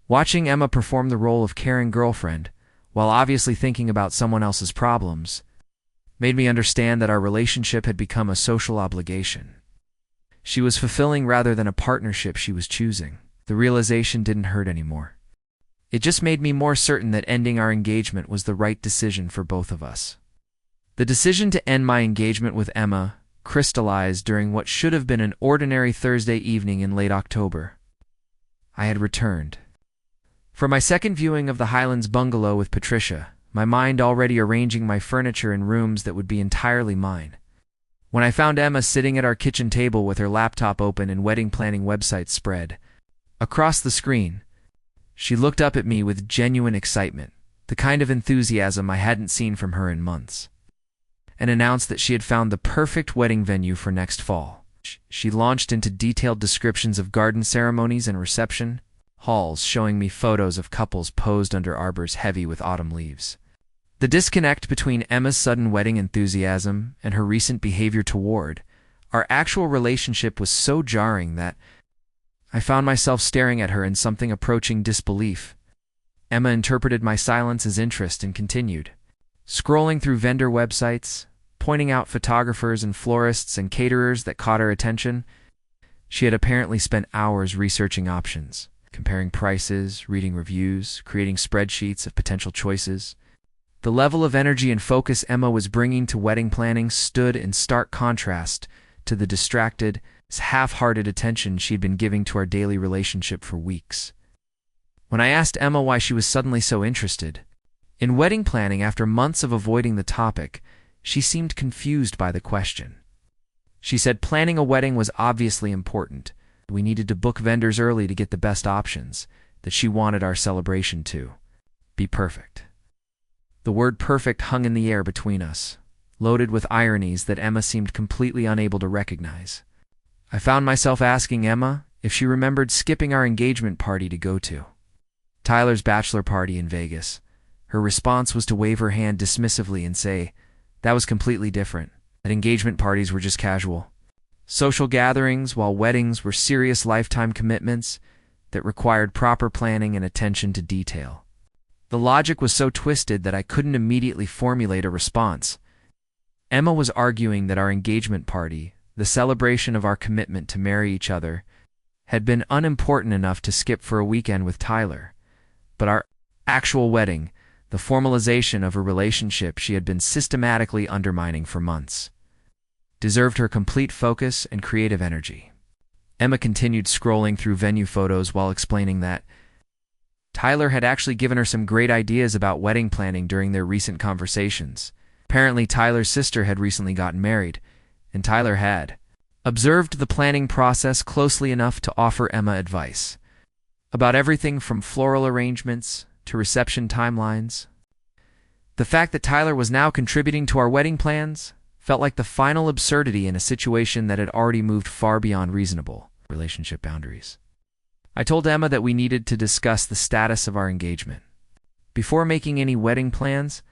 Watching Emma perform the role of caring girlfriend, while obviously thinking about someone else's problems, made me understand that our relationship had become a social obligation. She was fulfilling rather than a partnership she was choosing. The realization didn't hurt anymore. It just made me more certain that ending our engagement was the right decision for both of us. The decision to end my engagement with Emma crystallized during what should have been an ordinary Thursday evening in late October. I had returned for my second viewing of the Highlands bungalow with Patricia, my mind already arranging my furniture in rooms that would be entirely mine. When I found Emma sitting at our kitchen table with her laptop open and wedding planning website spread across the screen, she looked up at me with genuine excitement, the kind of enthusiasm I hadn't seen from her in months, and announced that she had found the perfect wedding venue for next fall. She launched into detailed descriptions of garden ceremonies and reception halls, showing me photos of couples posed under arbors heavy with autumn leaves. The disconnect between Emma's sudden wedding enthusiasm and her recent behavior toward our actual relationship was so jarring that I found myself staring at her in something approaching disbelief. Emma interpreted my silence as interest and continued, scrolling through vendor websites, pointing out photographers and florists and caterers that caught her attention. She had apparently spent hours researching options, comparing prices, reading reviews, creating spreadsheets of potential choices. The level of energy and focus Emma was bringing to wedding planning stood in stark contrast to the distracted, half-hearted attention she'd been giving to our daily relationship for weeks. When I asked Emma why she was suddenly so interested in wedding planning after months of avoiding the topic, she seemed confused by the question. She said planning a wedding was obviously important. We needed to book vendors early to get the best options, that she wanted our celebration to be perfect. The word perfect hung in the air between us, loaded with ironies that Emma seemed completely unable to recognize. I found myself asking Emma if she remembered skipping our engagement party to go to Tyler's bachelor party in Vegas. Her response was to wave her hand dismissively and say, that was completely different, that engagement parties were just casual social gatherings, while weddings were serious lifetime commitments that required proper planning and attention to detail. The logic was so twisted that I couldn't immediately formulate a response. Emma was arguing that our engagement party, the celebration of our commitment to marry each other, had been unimportant enough to skip for a weekend with Tyler, but our actual wedding, the formalization of a relationship she had been systematically undermining for months, deserved her complete focus and creative energy. Emma continued scrolling through venue photos while explaining that Tyler had actually given her some great ideas about wedding planning during their recent conversations. Apparently, Tyler's sister had recently gotten married, and Tyler had observed the planning process closely enough to offer Emma advice about everything from floral arrangements to reception timelines. The fact that Tyler was now contributing to our wedding plans felt like the final absurdity in a situation that had already moved far beyond reasonable relationship boundaries. I told Emma that we needed to discuss the status of our engagement. Before making any wedding plans,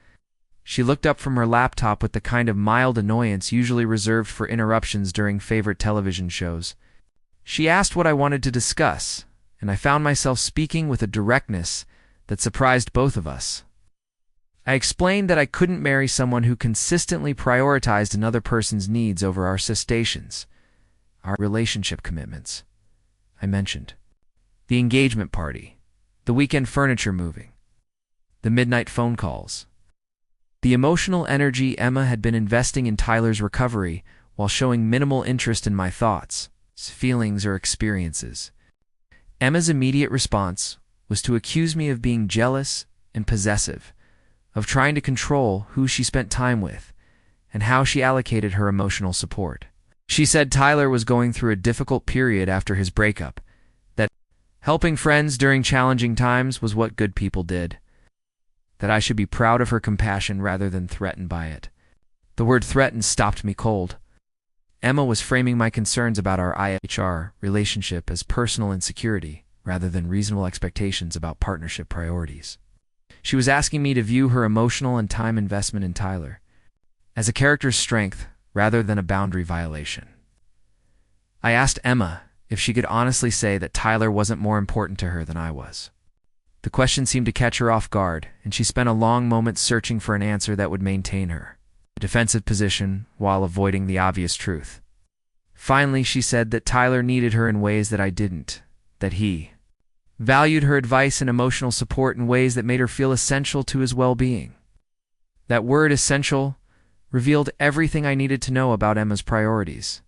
she looked up from her laptop with the kind of mild annoyance usually reserved for interruptions during favorite television shows. She asked what I wanted to discuss, and I found myself speaking with a directness that surprised both of us. I explained that I couldn't marry someone who consistently prioritized another person's needs over our stations, our relationship commitments. I mentioned the engagement party, the weekend furniture moving, the midnight phone calls, the emotional energy Emma had been investing in Tyler's recovery while showing minimal interest in my thoughts, feelings, or experiences. Emma's immediate response was to accuse me of being jealous and possessive, of trying to control who she spent time with, and how she allocated her emotional support. She said Tyler was going through a difficult period after his breakup, that helping friends during challenging times was what good people did, that I should be proud of her compassion rather than threatened by it. The word threatened stopped me cold. Emma was framing my concerns about our IHR relationship as personal insecurity rather than reasonable expectations about partnership priorities. She was asking me to view her emotional and time investment in Tyler as a character's strength rather than a boundary violation. I asked Emma if she could honestly say that Tyler wasn't more important to her than I was. The question seemed to catch her off guard, and she spent a long moment searching for an answer that would maintain her defensive position while avoiding the obvious truth. Finally, she said that Tyler needed her in ways that I didn't, that he valued her advice and emotional support in ways that made her feel essential to his well-being. That word essential revealed everything I needed to know about Emma's priorities.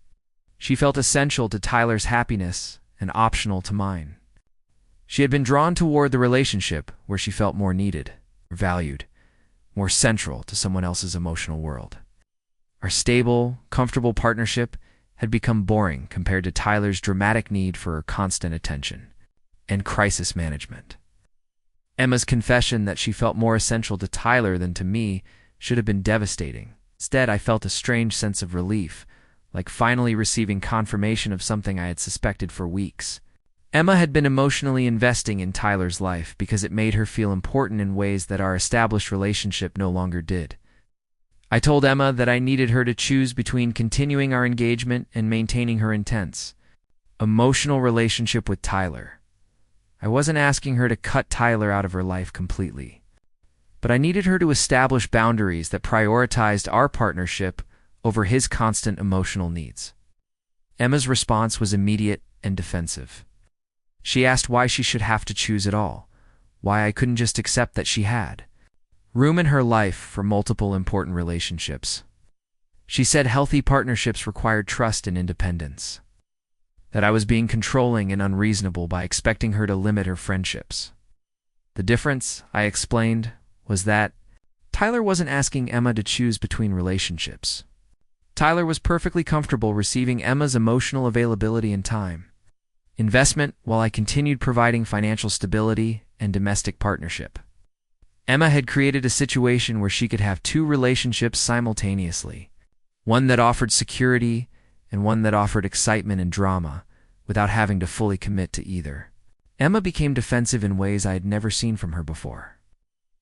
She felt essential to Tyler's happiness and optional to mine. She had been drawn toward the relationship where she felt more needed, valued, more central to someone else's emotional world. Our stable, comfortable partnership had become boring compared to Tyler's dramatic need for her constant attention and crisis management. Emma's confession that she felt more essential to Tyler than to me should have been devastating. Instead, I felt a strange sense of relief, like finally receiving confirmation of something I had suspected for weeks. Emma had been emotionally investing in Tyler's life because it made her feel important in ways that our established relationship no longer did. I told Emma that I needed her to choose between continuing our engagement and maintaining her intense, emotional relationship with Tyler. I wasn't asking her to cut Tyler out of her life completely, but I needed her to establish boundaries that prioritized our partnership over his constant emotional needs. Emma's response was immediate and defensive. She asked why she should have to choose at all, why I couldn't just accept that she had room in her life for multiple important relationships. She said healthy partnerships required trust and independence, that I was being controlling and unreasonable by expecting her to limit her friendships. The difference, I explained, was that Tyler wasn't asking Emma to choose between relationships. Tyler was perfectly comfortable receiving Emma's emotional availability and time investment while I continued providing financial stability and domestic partnership. Emma had created a situation where she could have two relationships simultaneously, one that offered security and one that offered excitement and drama, without having to fully commit to either. Emma became defensive in ways I had never seen from her before.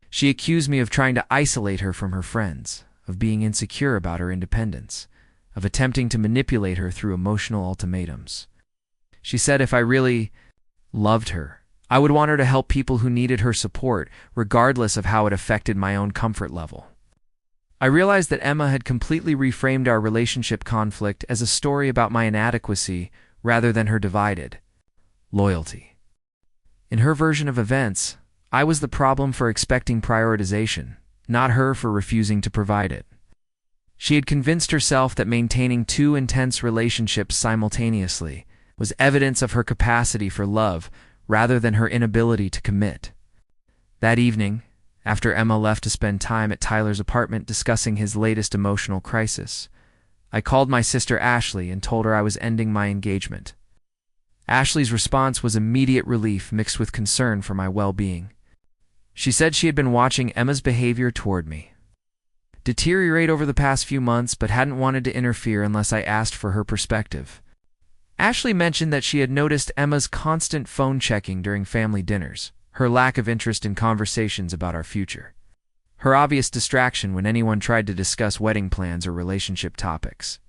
She accused me of trying to isolate her from her friends, of being insecure about her independence, of attempting to manipulate her through emotional ultimatums. She said if I really loved her, I would want her to help people who needed her support, regardless of how it affected my own comfort level. I realized that Emma had completely reframed our relationship conflict as a story about my inadequacy rather than her divided loyalty. In her version of events, I was the problem for expecting prioritization, not her for refusing to provide it. She had convinced herself that maintaining two intense relationships simultaneously was evidence of her capacity for love rather than her inability to commit. That evening, after Emma left to spend time at Tyler's apartment discussing his latest emotional crisis, I called my sister Ashley and told her I was ending my engagement. Ashley's response was immediate relief mixed with concern for my well-being. She said she had been watching Emma's behavior toward me deteriorate over the past few months but hadn't wanted to interfere unless I asked for her perspective. Ashley mentioned that she had noticed Emma's constant phone checking during family dinners, her lack of interest in conversations about our future, her obvious distraction when anyone tried to discuss wedding plans or relationship topics.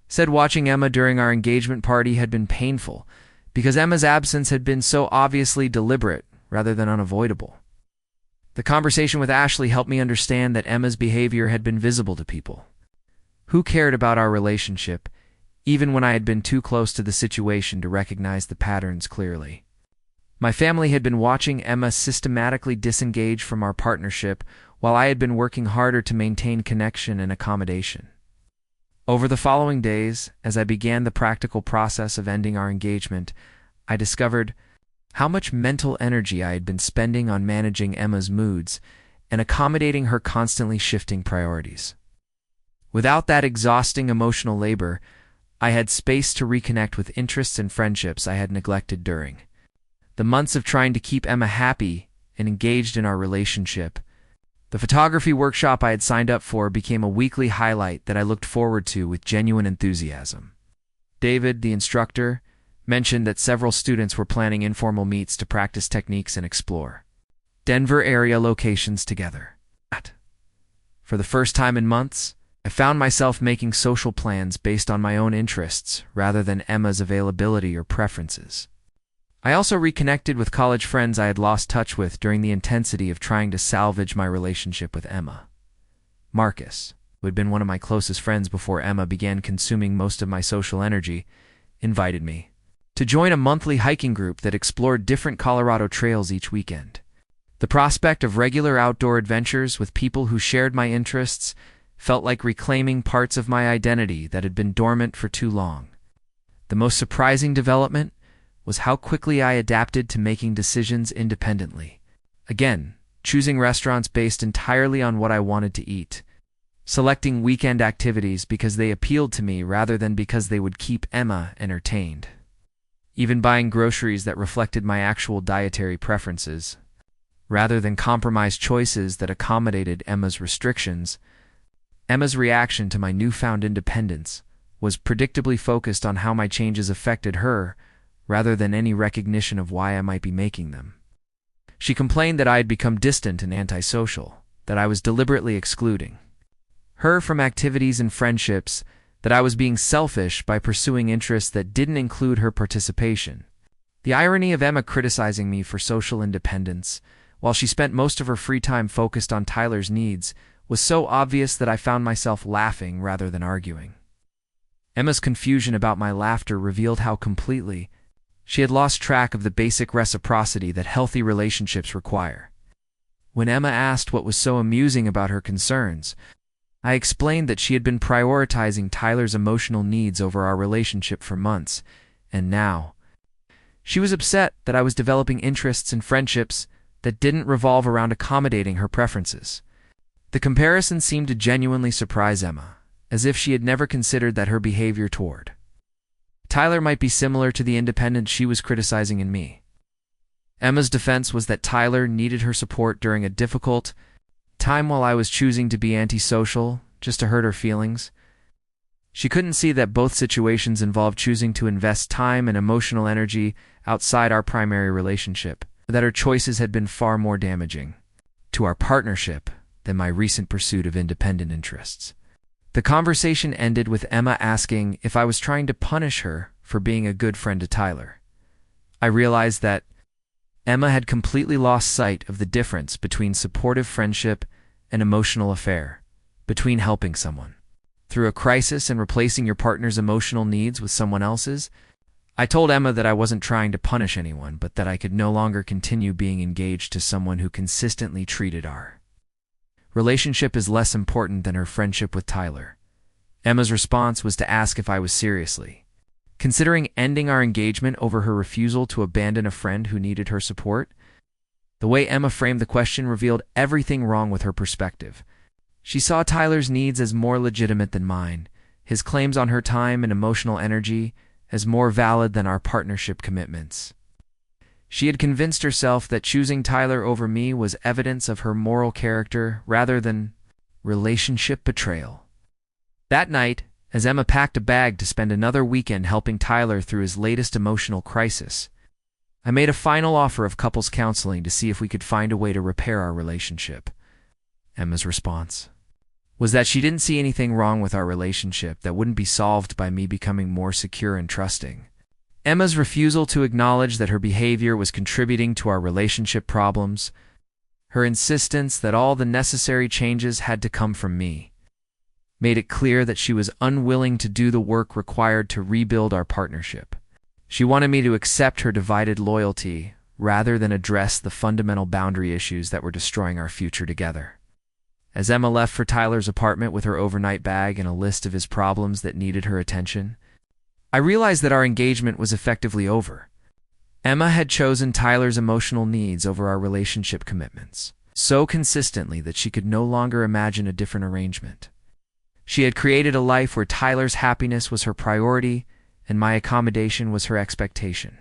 Said watching Emma during our engagement party had been painful because Emma's absence had been so obviously deliberate rather than unavoidable. The conversation with Ashley helped me understand that Emma's behavior had been visible to people who cared about our relationship, even when I had been too close to the situation to recognize the patterns clearly. My family had been watching Emma systematically disengage from our partnership while I had been working harder to maintain connection and accommodation. Over the following days, as I began the practical process of ending our engagement, I discovered how much mental energy I had been spending on managing Emma's moods and accommodating her constantly shifting priorities. Without that exhausting emotional labor, I had space to reconnect with interests and friendships I had neglected during the months of trying to keep Emma happy and engaged in our relationship. The photography workshop I had signed up for became a weekly highlight that I looked forward to with genuine enthusiasm. David, the instructor, mentioned that several students were planning informal meets to practice techniques and explore Denver area locations together. For the first time in months, I found myself making social plans based on my own interests rather than Emma's availability or preferences. I also reconnected with college friends I had lost touch with during the intensity of trying to salvage my relationship with Emma. Marcus, who had been one of my closest friends before Emma began consuming most of my social energy, invited me to join a monthly hiking group that explored different Colorado trails each weekend. The prospect of regular outdoor adventures with people who shared my interests felt like reclaiming parts of my identity that had been dormant for too long. The most surprising development was how quickly I adapted to making decisions independently. Again, choosing restaurants based entirely on what I wanted to eat, selecting weekend activities because they appealed to me rather than because they would keep Emma entertained. Even buying groceries that reflected my actual dietary preferences, rather than compromise choices that accommodated Emma's restrictions. Emma's reaction to my newfound independence was predictably focused on how my changes affected her, rather than any recognition of why I might be making them. She complained that I had become distant and antisocial, that I was deliberately excluding her from activities and friendships, that I was being selfish by pursuing interests that didn't include her participation. The irony of Emma criticizing me for social independence, while she spent most of her free time focused on Tyler's needs, was so obvious that I found myself laughing rather than arguing. Emma's confusion about my laughter revealed how completely she had lost track of the basic reciprocity that healthy relationships require. When Emma asked what was so amusing about her concerns, I explained that she had been prioritizing Tyler's emotional needs over our relationship for months, and now she was upset that I was developing interests and friendships that didn't revolve around accommodating her preferences. The comparison seemed to genuinely surprise Emma, as if she had never considered that her behavior toward Tyler might be similar to the independence she was criticizing in me. Emma's defense was that Tyler needed her support during a difficult time while I was choosing to be antisocial, just to hurt her feelings. She couldn't see that both situations involved choosing to invest time and emotional energy outside our primary relationship, that her choices had been far more damaging to our partnership than my recent pursuit of independent interests. The conversation ended with Emma asking if I was trying to punish her for being a good friend to Tyler. I realized that Emma had completely lost sight of the difference between supportive friendship and emotional affair, between helping someone through a crisis and replacing your partner's emotional needs with someone else's. I told Emma that I wasn't trying to punish anyone, but that I could no longer continue being engaged to someone who consistently treated our relationship as less important than her friendship with Tyler. Emma's response was to ask if I was seriously considering ending our engagement over her refusal to abandon a friend who needed her support. The way Emma framed the question revealed everything wrong with her perspective. She saw Tyler's needs as more legitimate than mine, his claims on her time and emotional energy as more valid than our partnership commitments. She had convinced herself that choosing Tyler over me was evidence of her moral character rather than relationship betrayal. That night, as Emma packed a bag to spend another weekend helping Tyler through his latest emotional crisis, I made a final offer of couples counseling to see if we could find a way to repair our relationship. Emma's response was that she didn't see anything wrong with our relationship that wouldn't be solved by me becoming more secure and trusting. Emma's refusal to acknowledge that her behavior was contributing to our relationship problems, her insistence that all the necessary changes had to come from me, made it clear that she was unwilling to do the work required to rebuild our partnership. She wanted me to accept her divided loyalty rather than address the fundamental boundary issues that were destroying our future together. As Emma left for Tyler's apartment with her overnight bag and a list of his problems that needed her attention, I realized that our engagement was effectively over. Emma had chosen Tyler's emotional needs over our relationship commitments so consistently that she could no longer imagine a different arrangement. She had created a life where Tyler's happiness was her priority and my accommodation was her expectation.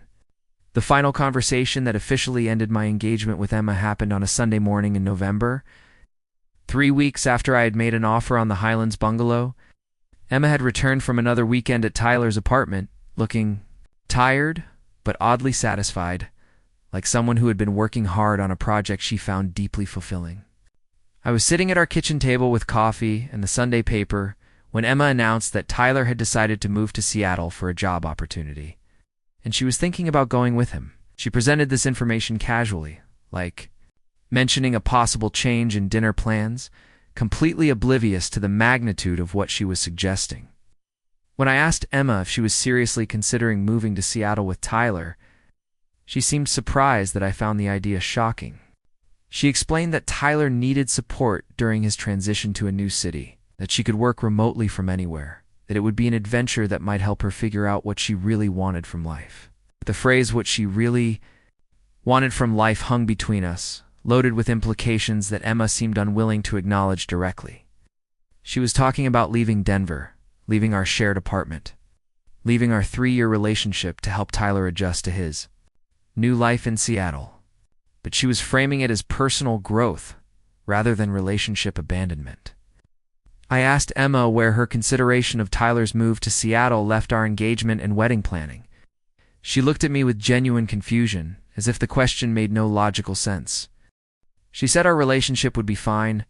The final conversation that officially ended my engagement with Emma happened on a Sunday morning in November. 3 weeks after I had made an offer on the Highlands bungalow, Emma had returned from another weekend at Tyler's apartment, looking tired but oddly satisfied, like someone who had been working hard on a project she found deeply fulfilling. I was sitting at our kitchen table with coffee and the Sunday paper when Emma announced that Tyler had decided to move to Seattle for a job opportunity, and she was thinking about going with him. She presented this information casually, like mentioning a possible change in dinner plans, completely oblivious to the magnitude of what she was suggesting. When I asked Emma if she was seriously considering moving to Seattle with Tyler, she seemed surprised that I found the idea shocking. She explained that Tyler needed support during his transition to a new city, that she could work remotely from anywhere, that it would be an adventure that might help her figure out what she really wanted from life. The phrase "what she really wanted from life" hung between us, loaded with implications that Emma seemed unwilling to acknowledge directly. She was talking about leaving Denver, leaving our shared apartment, leaving our 3-year relationship to help Tyler adjust to his new life in Seattle. But she was framing it as personal growth rather than relationship abandonment. I asked Emma where her consideration of Tyler's move to Seattle left our engagement and wedding planning. She looked at me with genuine confusion, as if the question made no logical sense. She said our relationship would be fine,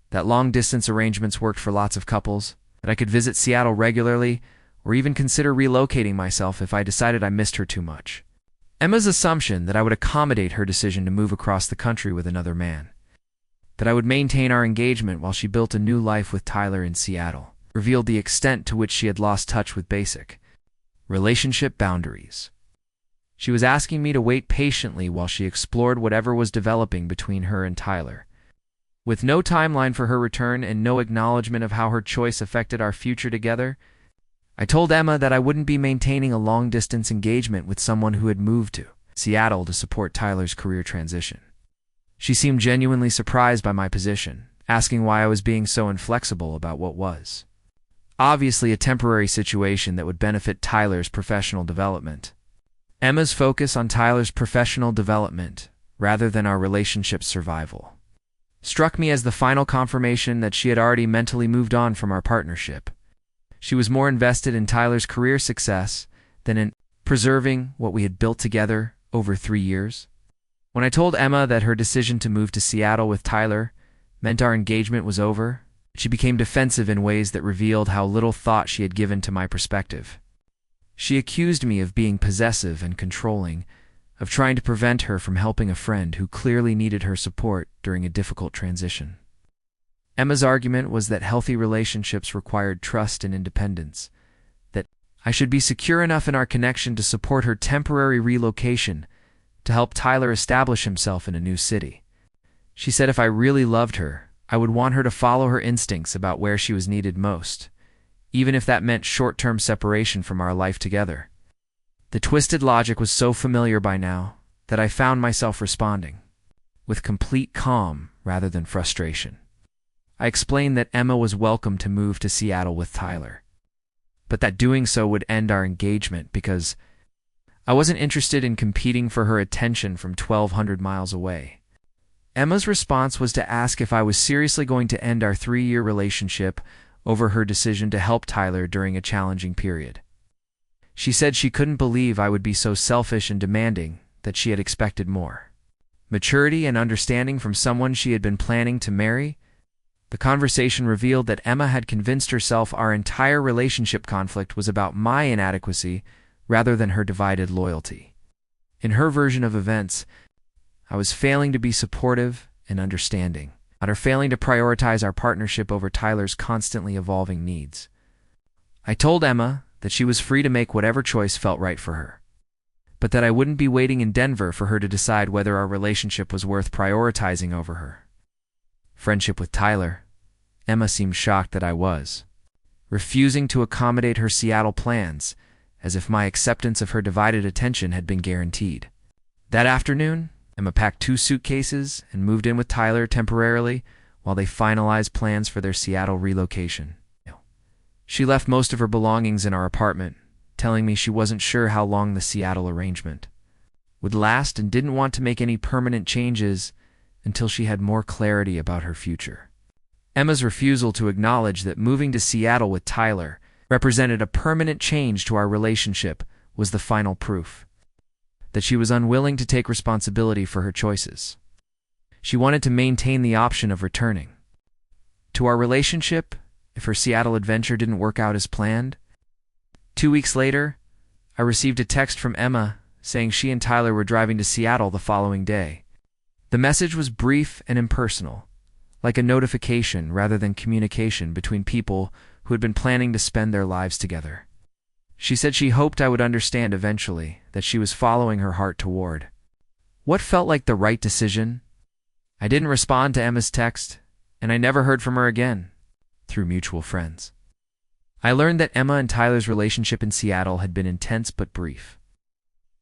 that long-distance arrangements worked for lots of couples, that I could visit Seattle regularly, or even consider relocating myself if I decided I missed her too much. Emma's assumption that I would accommodate her decision to move across the country with another man, that I would maintain our engagement while she built a new life with Tyler in Seattle, revealed the extent to which she had lost touch with basic relationship boundaries. She was asking me to wait patiently while she explored whatever was developing between her and Tyler. With no timeline for her return and no acknowledgement of how her choice affected our future together, I told Emma that I wouldn't be maintaining a long-distance engagement with someone who had moved to Seattle to support Tyler's career transition. She seemed genuinely surprised by my position, asking why I was being so inflexible about what was obviously a temporary situation that would benefit Tyler's professional development. Emma's focus on Tyler's professional development, rather than our relationship's survival, struck me as the final confirmation that she had already mentally moved on from our partnership. She was more invested in Tyler's career success than in preserving what we had built together over 3 years. When I told Emma that her decision to move to Seattle with Tyler meant our engagement was over, she became defensive in ways that revealed how little thought she had given to my perspective. She accused me of being possessive and controlling, of trying to prevent her from helping a friend who clearly needed her support during a difficult transition. Emma's argument was that healthy relationships required trust and independence, that I should be secure enough in our connection to support her temporary relocation to help Tyler establish himself in a new city. She said if I really loved her, I would want her to follow her instincts about where she was needed most, even if that meant short-term separation from our life together. The twisted logic was so familiar by now that I found myself responding with complete calm rather than frustration. I explained that Emma was welcome to move to Seattle with Tyler, but that doing so would end our engagement because I wasn't interested in competing for her attention from 1,200 miles away. Emma's response was to ask if I was seriously going to end our 3-year relationship over her decision to help Tyler during a challenging period. She said she couldn't believe I would be so selfish and demanding, that she had expected more maturity and understanding from someone she had been planning to marry. The conversation revealed that Emma had convinced herself our entire relationship conflict was about my inadequacy rather than her divided loyalty. In her version of events, I was failing to be supportive and understanding, on her failing to prioritize our partnership over Tyler's constantly evolving needs. I told Emma that she was free to make whatever choice felt right for her, but that I wouldn't be waiting in Denver for her to decide whether our relationship was worth prioritizing over her friendship with Tyler. Emma seemed shocked that I was refusing to accommodate her Seattle plans, as if my acceptance of her divided attention had been guaranteed. That afternoon, Emma packed 2 suitcases and moved in with Tyler temporarily while they finalized plans for their Seattle relocation. She left most of her belongings in our apartment, telling me she wasn't sure how long the Seattle arrangement would last and didn't want to make any permanent changes until she had more clarity about her future. Emma's refusal to acknowledge that moving to Seattle with Tyler represented a permanent change to our relationship was the final proof that she was unwilling to take responsibility for her choices. She wanted to maintain the option of returning to our relationship if her Seattle adventure didn't work out as planned. 2 weeks later, I received a text from Emma saying she and Tyler were driving to Seattle the following day. The message was brief and impersonal, like a notification rather than communication between people who had been planning to spend their lives together. She said she hoped I would understand eventually that she was following her heart toward what felt like the right decision. I didn't respond to Emma's text, and I never heard from her again through mutual friends. I learned that Emma and Tyler's relationship in Seattle had been intense but brief,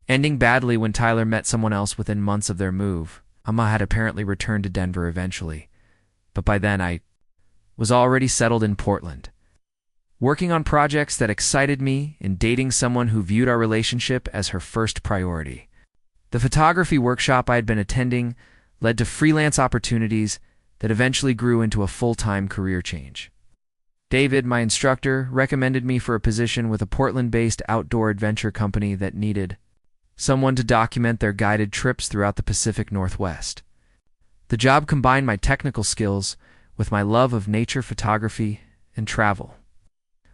ending badly when Tyler met someone else within months of their move. Emma had apparently returned to Denver eventually, but by then I was already settled in Portland, working on projects that excited me and dating someone who viewed our relationship as her first priority. The photography workshop I had been attending led to freelance opportunities that eventually grew into a full-time career change. David, my instructor, recommended me for a position with a Portland-based outdoor adventure company that needed someone to document their guided trips throughout the Pacific Northwest. The job combined my technical skills with my love of nature photography and travel.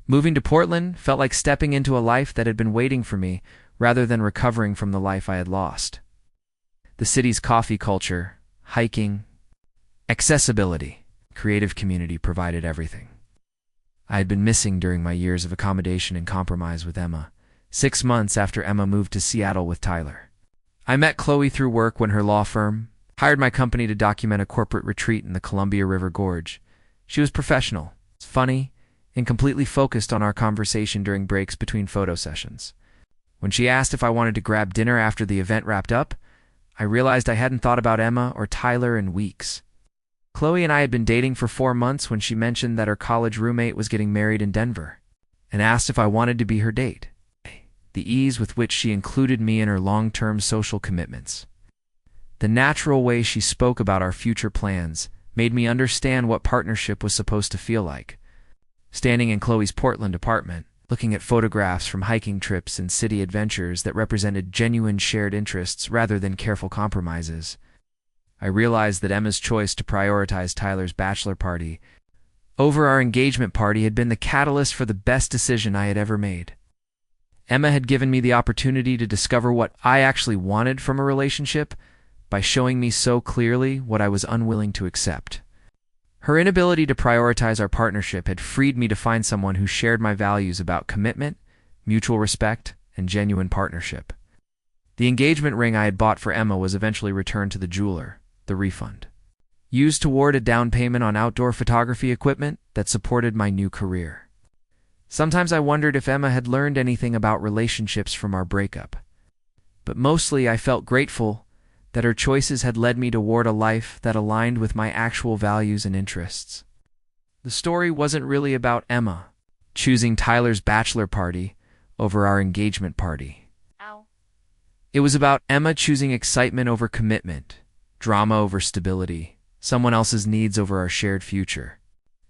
Moving to Portland felt like stepping into a life that had been waiting for me rather than recovering from the life I had lost. The city's coffee culture, hiking, accessibility, creative community provided everything I had been missing during my years of accommodation and compromise with Emma. 6 months after Emma moved to Seattle with Tyler, I met Chloe through work when her law firm hired my company to document a corporate retreat in the Columbia River Gorge. She was professional, funny, and completely focused on our conversation during breaks between photo sessions. When she asked if I wanted to grab dinner after the event wrapped up, I realized I hadn't thought about Emma or Tyler in weeks. Chloe and I had been dating for 4 months when she mentioned that her college roommate was getting married in Denver and asked if I wanted to be her date. The ease with which she included me in her long-term social commitments, the natural way she spoke about our future plans, made me understand what partnership was supposed to feel like. Standing in Chloe's Portland apartment, looking at photographs from hiking trips and city adventures that represented genuine shared interests rather than careful compromises, I realized that Emma's choice to prioritize Tyler's bachelor party over our engagement party had been the catalyst for the best decision I had ever made. Emma had given me the opportunity to discover what I actually wanted from a relationship by showing me so clearly what I was unwilling to accept. Her inability to prioritize our partnership had freed me to find someone who shared my values about commitment, mutual respect, and genuine partnership. The engagement ring I had bought for Emma was eventually returned to the jeweler, the refund, used toward a down payment on outdoor photography equipment that supported my new career. Sometimes I wondered if Emma had learned anything about relationships from our breakup, but mostly I felt grateful that her choices had led me toward a life that aligned with my actual values and interests. The story wasn't really about Emma choosing Tyler's bachelor party over our engagement party. Ow. It was about Emma choosing excitement over commitment, drama over stability, someone else's needs over our shared future.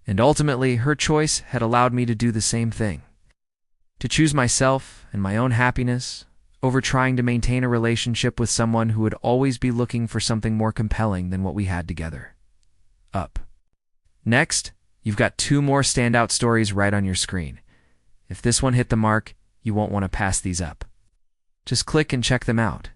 And ultimately, her choice had allowed me to do the same thing. To choose myself and my own happiness over trying to maintain a relationship with someone who would always be looking for something more compelling than what we had together. Up. Next, you've got 2 more standout stories right on your screen. If this one hit the mark, you won't want to pass these up. Just click and check them out.